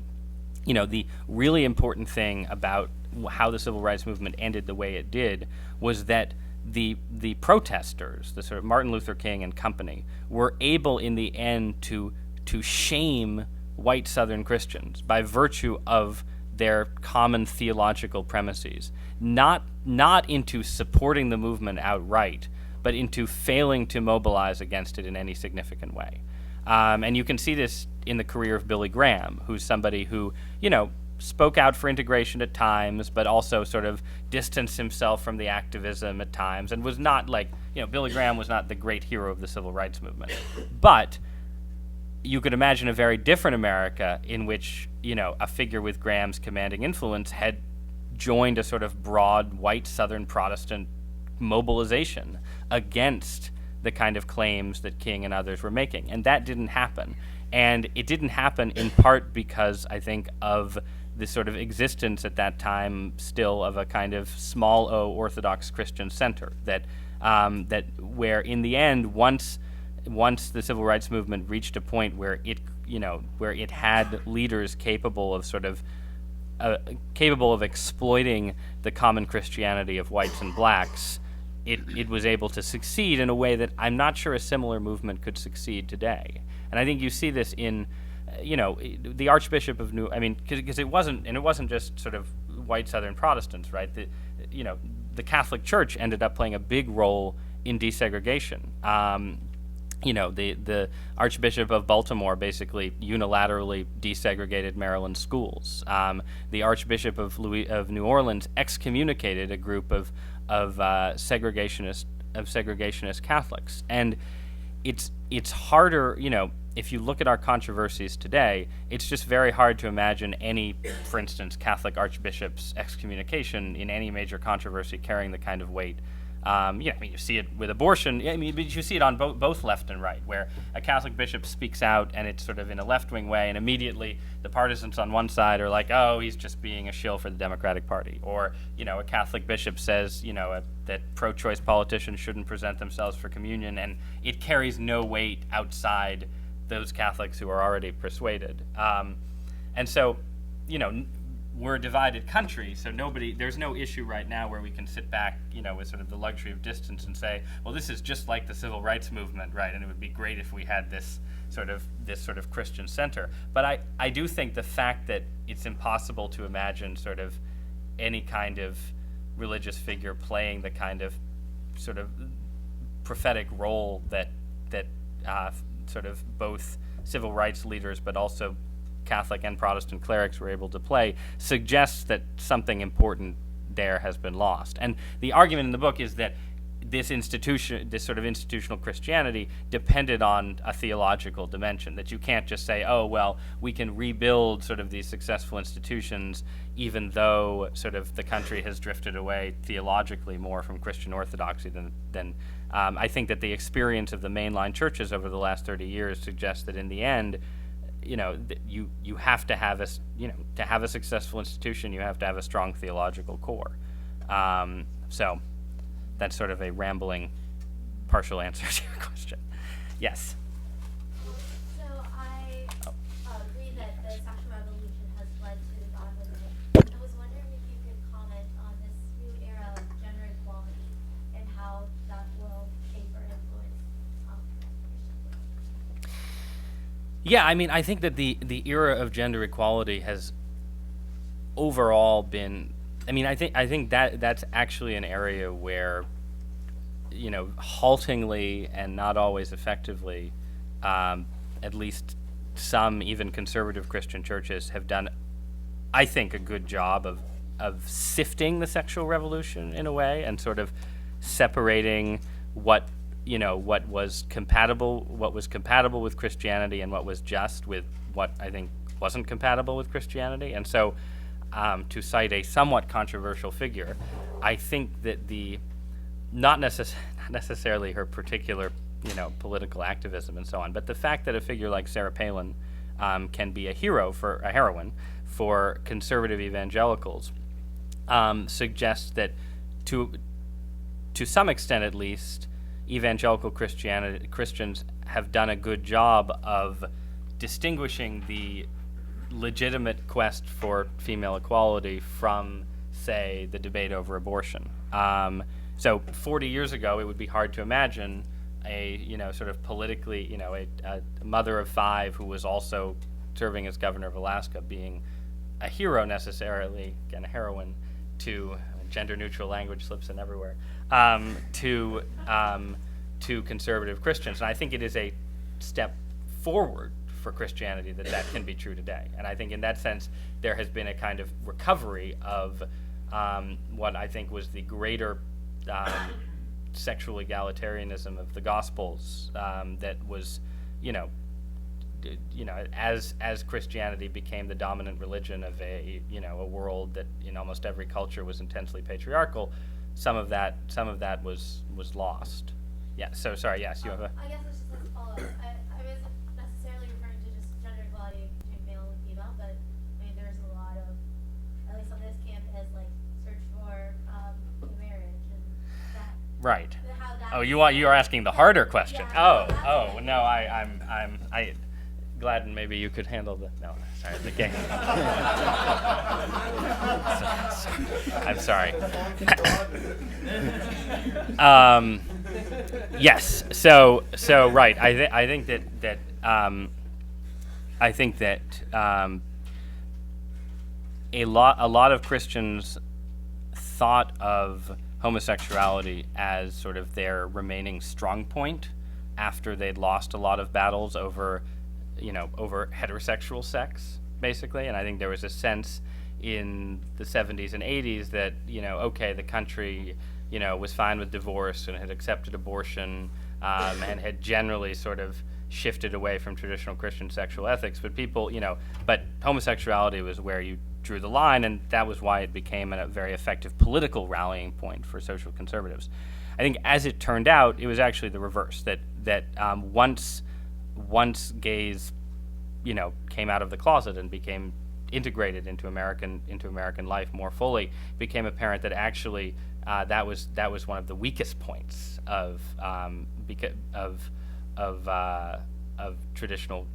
the really important thing about how the civil rights movement ended the way it did was that the protesters, the sort of Martin Luther King and company, were able in the end to shame white Southern Christians by virtue of their common theological premises, not into supporting the movement outright, but into failing to mobilize against it in any significant way. And you can see this in the career of Billy Graham, who's somebody who, spoke out for integration at times, but also sort of distanced himself from the activism at times, and was not Billy Graham was not the great hero of the civil rights movement. But you could imagine a very different America in which, a figure with Graham's commanding influence had joined a sort of broad white Southern Protestant mobilization against the kind of claims that King and others were making. And that didn't happen. And it didn't happen in part because, I think, of the sort of existence at that time still of a kind of small O Orthodox Christian center that where in the end, once the civil rights movement reached a point where it had leaders capable of exploiting the common Christianity of whites and blacks, it was able to succeed in a way that I'm not sure a similar movement could succeed today. And I think you see this in, the Archbishop of because it wasn't just sort of white Southern Protestants, right? The Catholic Church ended up playing a big role in desegregation. The Archbishop of Baltimore basically unilaterally desegregated Maryland schools. The Archbishop of New Orleans excommunicated a group of segregationist Catholics, and it's harder. If you look at our controversies today, it's just very hard to imagine any, for instance, Catholic archbishop's excommunication in any major controversy carrying the kind of weight. You see it with abortion. But you see it on both left and right, where a Catholic bishop speaks out, and it's sort of in a left-wing way, and immediately the partisans on one side are like, "Oh, he's just being a shill for the Democratic Party," or a Catholic bishop says, that pro-choice politicians shouldn't present themselves for communion, and it carries no weight outside those Catholics who are already persuaded. And so, we're a divided country, so there's no issue right now where we can sit back, with sort of the luxury of distance and say, well, this is just like the civil rights movement, right? And it would be great if we had this sort of Christian center. But I do think the fact that it's impossible to imagine sort of any kind of religious figure playing the kind of sort of prophetic role that sort of both civil rights leaders but also Catholic and Protestant clerics were able to play suggests that something important there has been lost. And the argument in the book is that this sort of institutional Christianity depended on a theological dimension, that you can't just say, oh, well, we can rebuild sort of these successful institutions even though sort of the country has drifted away theologically more from Christian orthodoxy than I think that the experience of the mainline churches over the last 30 years suggests that in the end, you have to have to have a successful institution, you have to have a strong theological core. So that's sort of a rambling, partial answer to your question. Yes. So I agree that the sexual revolution has led to the God within. I was wondering if you could comment on this new era of gender equality and how that will shape or influence Christian. Yeah, I think that the era of gender equality has overall been. I think that's actually an area where, haltingly and not always effectively, at least some even conservative Christian churches have done, I think, a good job of sifting the sexual revolution in a way and sort of separating what was compatible with Christianity and what was just with what I think wasn't compatible with Christianity. And so, to cite a somewhat controversial figure, I think that not necessarily her particular, political activism and so on, but the fact that a figure like Sarah Palin can be a heroine for conservative evangelicals suggests that to some extent at least, evangelical Christians have done a good job of distinguishing the legitimate quest for female equality from, say, the debate over abortion. So 40 years ago, it would be hard to imagine a, sort of politically, a mother of five who was also serving as governor of Alaska being a hero necessarily, again, a heroine, to gender neutral language slips in everywhere, to conservative Christians. And I think it is a step forward for Christianity that can be true today. And I think in that sense, there has been a kind of recovery of what I think was the greater sexual egalitarianism of the Gospels that was, as Christianity became the dominant religion of a world that in almost every culture was intensely patriarchal, some of that was lost. Yeah. So sorry. Yes, you have a. I guess it's just a follow-up. I wasn't necessarily referring to just gender equality between male and female, but I mean there's a lot of, at least on this campus, like search for gay marriage and that. Right. How that. Oh, you are asking the harder question. Yeah. Oh, no, I'm glad, and maybe you could handle the. No, sorry, the gay. I'm sorry. Yes. So right. I think that a lot of Christians thought of homosexuality as sort of their remaining strong point after they'd lost a lot of battles over heterosexual sex, basically. And I think there was a sense in the 70s and 80s that, the country, was fine with divorce and had accepted abortion and had generally sort of shifted away from traditional Christian sexual ethics. But but homosexuality was where you drew the line, and that was why it became a very effective political rallying point for social conservatives. I think, as it turned out, it was actually the reverse. That once gays, came out of the closet and became integrated into American life more fully, it became apparent that actually that was one of the weakest points of traditional.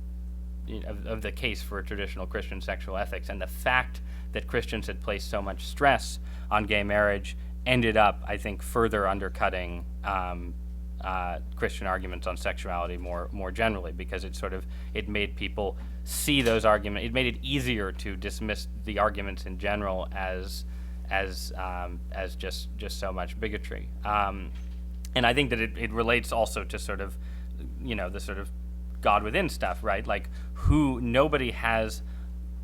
Of the case for traditional Christian sexual ethics, and the fact that Christians had placed so much stress on gay marriage ended up, I think, further undercutting Christian arguments on sexuality more generally, because it made people see those arguments. It made it easier to dismiss the arguments in general as just so much bigotry. And I think that it relates also to sort of, the sort of God within stuff, right? Like, nobody has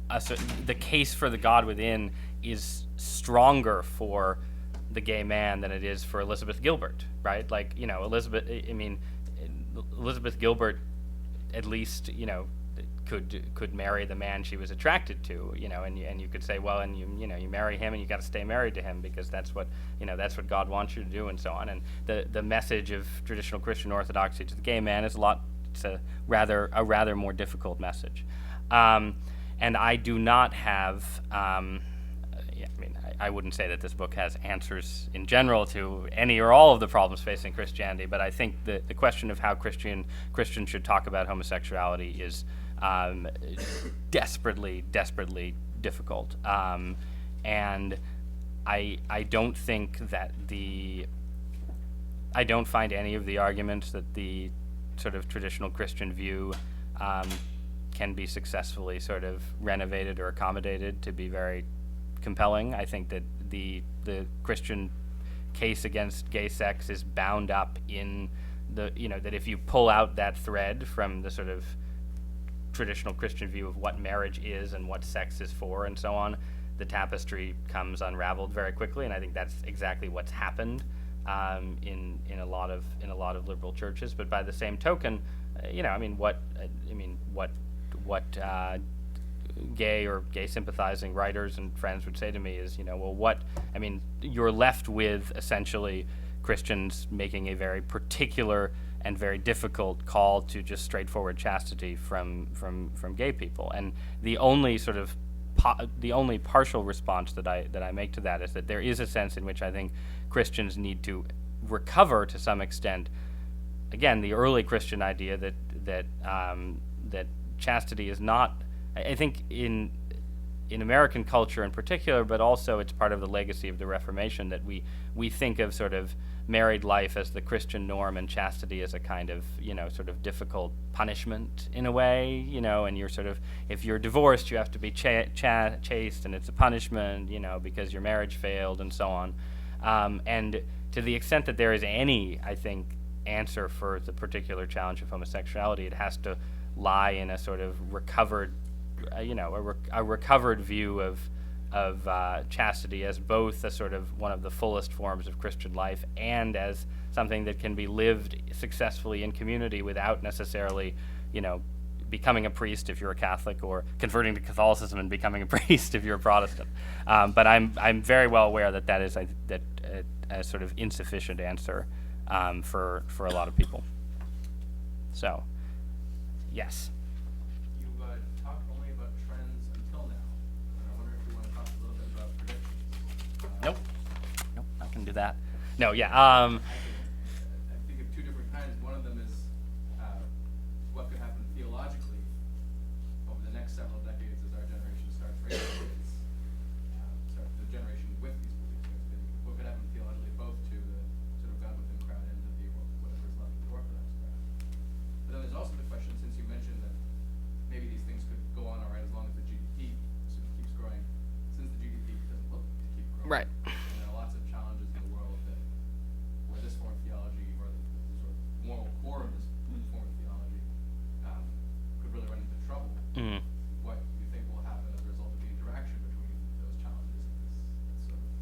the case for the God within is stronger for the gay man than it is for Elizabeth Gilbert, right? Like, Elizabeth Gilbert at least, could marry the man she was attracted to, and you could say, well, and you marry him and you got to stay married to him because that's what God wants you to do, and so on. And the message of traditional Christian orthodoxy to the gay man is it's a rather more difficult message. And I do not have, I wouldn't say that this book has answers in general to any or all of the problems facing Christianity, but I think the question of how Christians should talk about homosexuality is desperately difficult. And I don't think that I don't find any of the arguments that the sort of traditional Christian view can be successfully sort of renovated or accommodated to be very compelling. I think that the Christian case against gay sex is bound up in that if you pull out that thread from the sort of traditional Christian view of what marriage is and what sex is for and so on, the tapestry comes unraveled very quickly. And I think that's exactly what's happened in a lot of liberal churches. But by the same token, what gay or gay sympathizing writers and friends would say to me is, you're left with essentially Christians making a very particular and very difficult call to just straightforward chastity from gay people. And the only sort of the only partial response that I make to that is that there is a sense in which I think Christians need to recover to some extent, again, the early Christian idea that chastity is not. I think in in American culture in particular, but also it's part of the legacy of the Reformation that we think of sort of married life as the Christian norm and chastity as a kind of, sort of difficult punishment in a way, and you're sort of, if you're divorced, you have to be chaste, and it's a punishment, because your marriage failed and so on. And to the extent that there is any, I think, answer for the particular challenge of homosexuality, it has to lie in a sort of recovered, a recovered view of chastity as both a sort of one of the fullest forms of Christian life and as something that can be lived successfully in community without necessarily, becoming a priest if you're a Catholic or converting to Catholicism and becoming a priest if you're a Protestant. But I'm very well aware that that is a sort of insufficient answer for a lot of people. So, yes. You talked only about trends until now, and I wonder if you want to talk a little bit about predictions. Nope, I can do that. No, yeah. I think of two different kinds. One of them is what could happen theologically over the next several decades as our generation starts raising kids, the generation with these beliefs. What could happen theologically both to the sort of God within crowd and to the whatever is left of the Orthodox crowd. But then there's also the question, since you mentioned that maybe these things could go on all right as long as the GDP sort of keeps growing, since the GDP doesn't look to keep growing. Right. And there are lots of challenges in the world that where this form of theology or the sort of moral core of this form of theology could really run into trouble. Mm. What you think will happen as a result of the interaction between those challenges and this sort of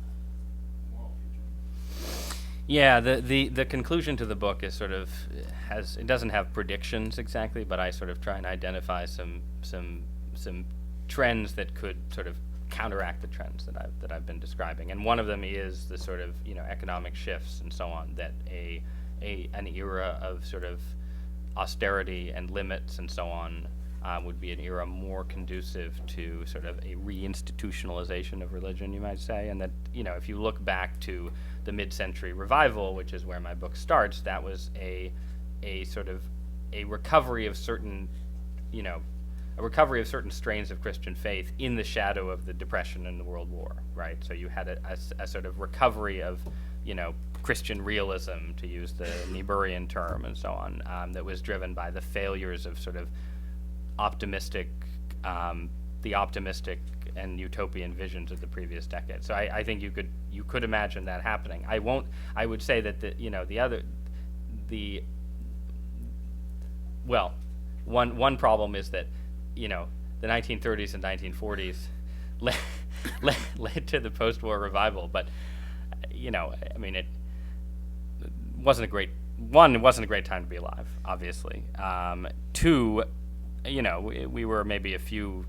moral future? Yeah, the conclusion to the book is sort of it doesn't have predictions exactly, but I sort of try and identify some trends that could sort of counteract the trends that I've been describing, and one of them is the sort of economic shifts and so on, that an era of sort of austerity and limits and so on would be an era more conducive to sort of a reinstitutionalization of religion, you might say, and that if you look back to the mid-century revival, which is where my book starts, that was a sort of a recovery of certain strains of Christian faith in the shadow of the Depression and the World War, right? So you had a sort of recovery of, Christian realism, to use the Niebuhrian term, and so on, that was driven by the failures of sort of the optimistic and utopian visions of the previous decade. So I think you could imagine that happening. I would say that one problem is that the 1930s and 1940s led to the post-war revival, but it wasn't a great time to be alive, obviously. Two, we were maybe a few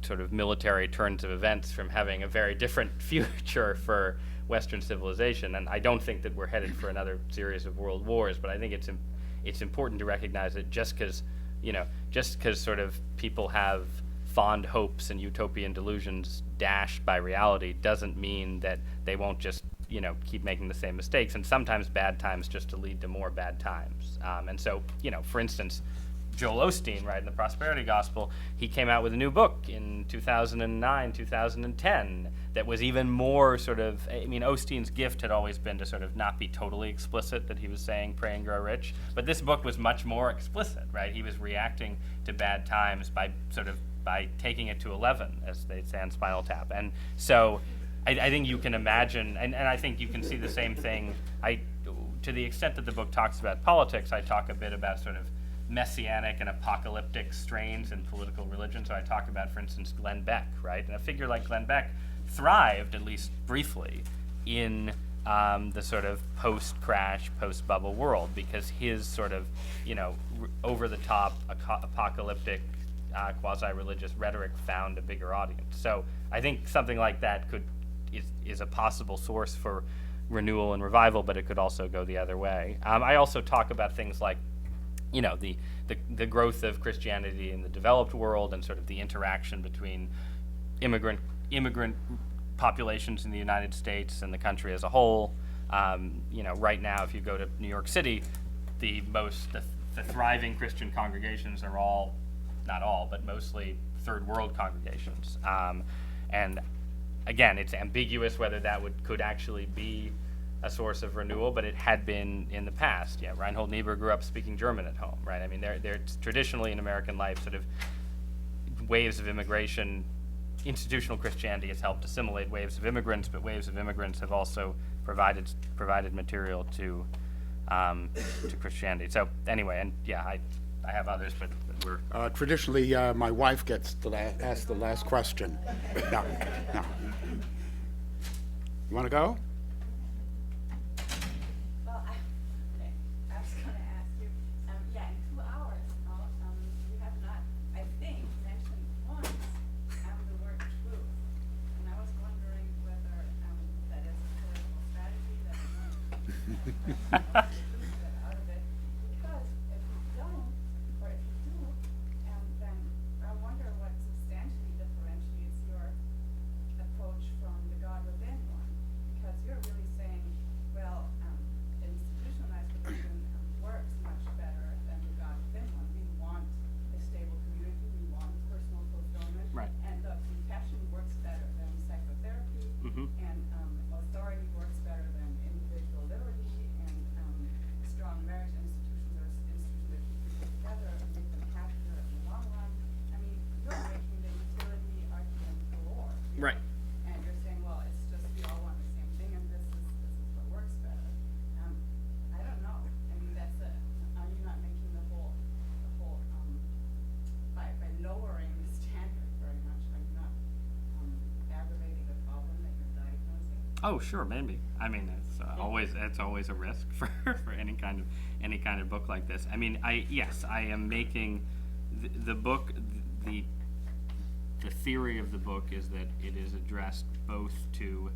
sort of military turns of events from having a very different future for Western civilization, and I don't think that we're headed for another series of world wars, but I think it's important to recognize that just because sort of people have fond hopes and utopian delusions dashed by reality doesn't mean that they won't just keep making the same mistakes, and sometimes bad times just to lead to more bad times. And so, for instance, Joel Osteen, right, in the Prosperity Gospel, he came out with a new book in 2009, 2010, that was even more sort of, Osteen's gift had always been to sort of not be totally explicit that he was saying pray and grow rich, but this book was much more explicit, right? He was reacting to bad times by taking it to 11, as they say on Spinal Tap. And so I think you can imagine, and I think you can see the same thing. To the extent that the book talks about politics, I talk a bit about sort of messianic and apocalyptic strains in political religion. So I talk about, for instance, Glenn Beck, right? And a figure like Glenn Beck thrived, at least briefly, in the sort of post-crash, post-bubble world, because his sort of, over-the-top apocalyptic quasi-religious rhetoric found a bigger audience. So I think something like that is a possible source for renewal and revival, but it could also go the other way. I also talk about things like, the growth of Christianity in the developed world and sort of the interaction between immigrant populations in the United States and the country as a whole. Right now, if you go to New York City, the thriving Christian congregations are all, not all, but mostly third world congregations. And again, it's ambiguous whether that could actually be a source of renewal, but it had been in the past. Yeah, Reinhold Niebuhr grew up speaking German at home, right? I mean, there's traditionally in American life sort of waves of immigration. Institutional Christianity has helped assimilate waves of immigrants, but waves of immigrants have also provided material to Christianity. So anyway, and yeah, I have others, but we're Traditionally, my wife gets to ask the last question. No. You want to go? Well, I was gonna ask you, yeah, in 2 hours, you have not, I think, mentioned once, the word truth. And I was wondering whether, that is a political strategy that you want to lose that out of it. Because if you don't, or if you do, then I wonder what substantially differentiates your approach from the God within one. Because you're really saying, well, institutionalized religion works much better than the God within one. We want a stable community, we want personal fulfillment. Right. And look, compassion works better than psychotherapy, and authority works better than individual liberty, and strong marriage institutions are institutions that keep people together and make them happier in the long run. I mean, you're making the utility argument galore. here. Right. And you're saying, well, it's just we all want the same thing, and this is what works better. I don't know. I mean, are you not making the whole by lowering the standard very much? Are you not aggravating the problem that you're diagnosing? Oh, sure, maybe. I mean, it's always a risk for any kind of book like this. I mean, I am making the book. The theory of the book is that it is addressed both to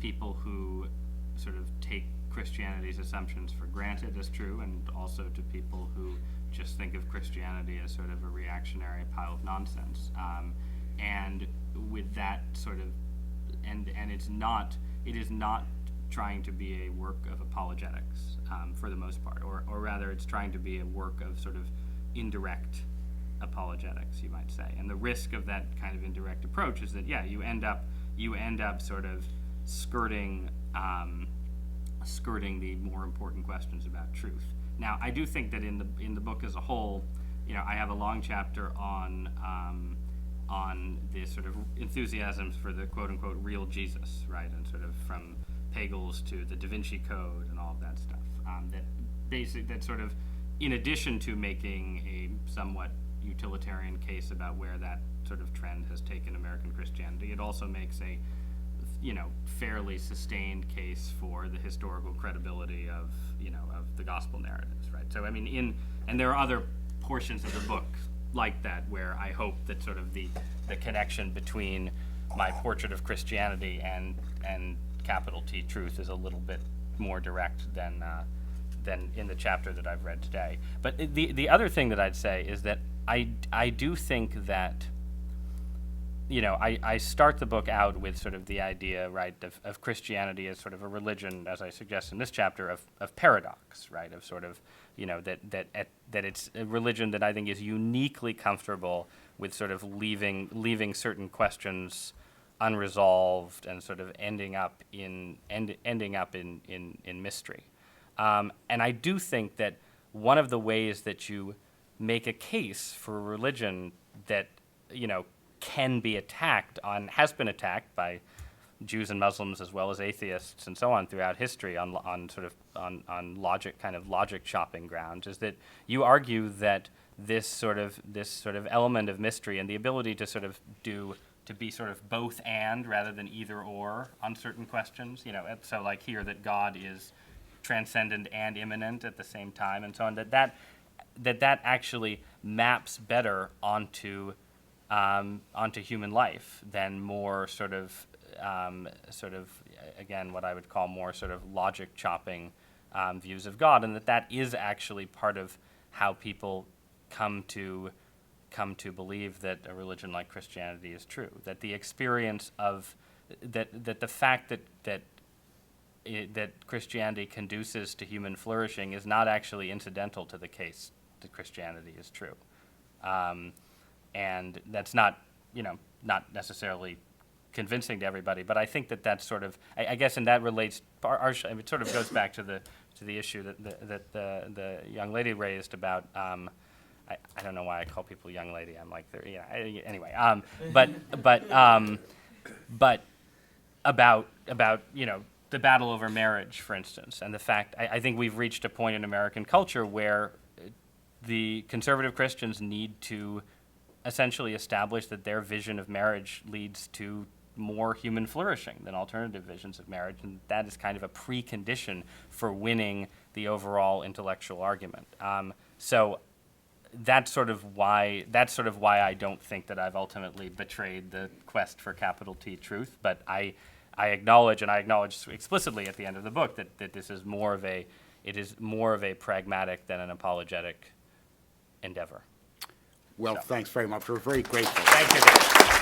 people who sort of take Christianity's assumptions for granted as true, and also to people who just think of Christianity as sort of a reactionary pile of nonsense. And with that sort of, and it is not trying to be a work of apologetics for the most part, or rather it's trying to be a work of sort of indirect apologetics, you might say. And the risk of that kind of indirect approach is that, yeah, you end up sort of skirting the more important questions about truth. Now, I do think that in the book as a whole, you know, I have a long chapter on the sort of enthusiasms for the quote unquote real Jesus, right, and sort of from Pagels to the Da Vinci Code and all of that stuff. That sort of, in addition to making a somewhat utilitarian case about where that sort of trend has taken American Christianity, it also makes a, you know, fairly sustained case for the historical credibility of, you know, of the gospel narratives, right? So I mean, and there are other portions of the book like that where I hope that sort of the connection between my portrait of Christianity and capital T truth is a little bit more direct than in the chapter that I've read today. But the other thing that I'd say is that I do think that, you know, I start the book out with sort of the idea, right, of Christianity as sort of a religion, as I suggest in this chapter, of paradox, right, of sort of, you know, that it's a religion that I think is uniquely comfortable with sort of leaving certain questions unresolved and sort of ending up in mystery. And I do think that one of the ways that you make a case for a religion that, you know, can be has been attacked by Jews and Muslims as well as atheists and so on throughout history on logic shopping grounds, is that you argue that this sort of element of mystery and the ability to be sort of both and rather than either or on certain questions, you know, so like here that God is transcendent and immanent at the same time and so on, that actually maps better onto human life than more sort of again what I would call more sort of logic chopping views of God, and that is actually part of how people come to believe that a religion like Christianity is true. That the experience of that the fact that Christianity conduces to human flourishing is not actually incidental to the case that Christianity is true. and that's not, not necessarily convincing to everybody, but I think that that's sort of, I guess, and that relates, it sort of goes back to the issue that the young lady raised about, I don't know why I call people young lady. I'm like, anyway. But about the battle over marriage, for instance, and the fact I think we've reached a point in American culture where the conservative Christians need to essentially establish that their vision of marriage leads to more human flourishing than alternative visions of marriage, and that is kind of a precondition for winning the overall intellectual argument. So that's sort of why I don't think that I've ultimately betrayed the quest for capital T truth. But I acknowledge, and I acknowledge explicitly at the end of the book, that this is more of a pragmatic than an apologetic endeavor. Well, thanks very much. We're very grateful. Thank you, Dave.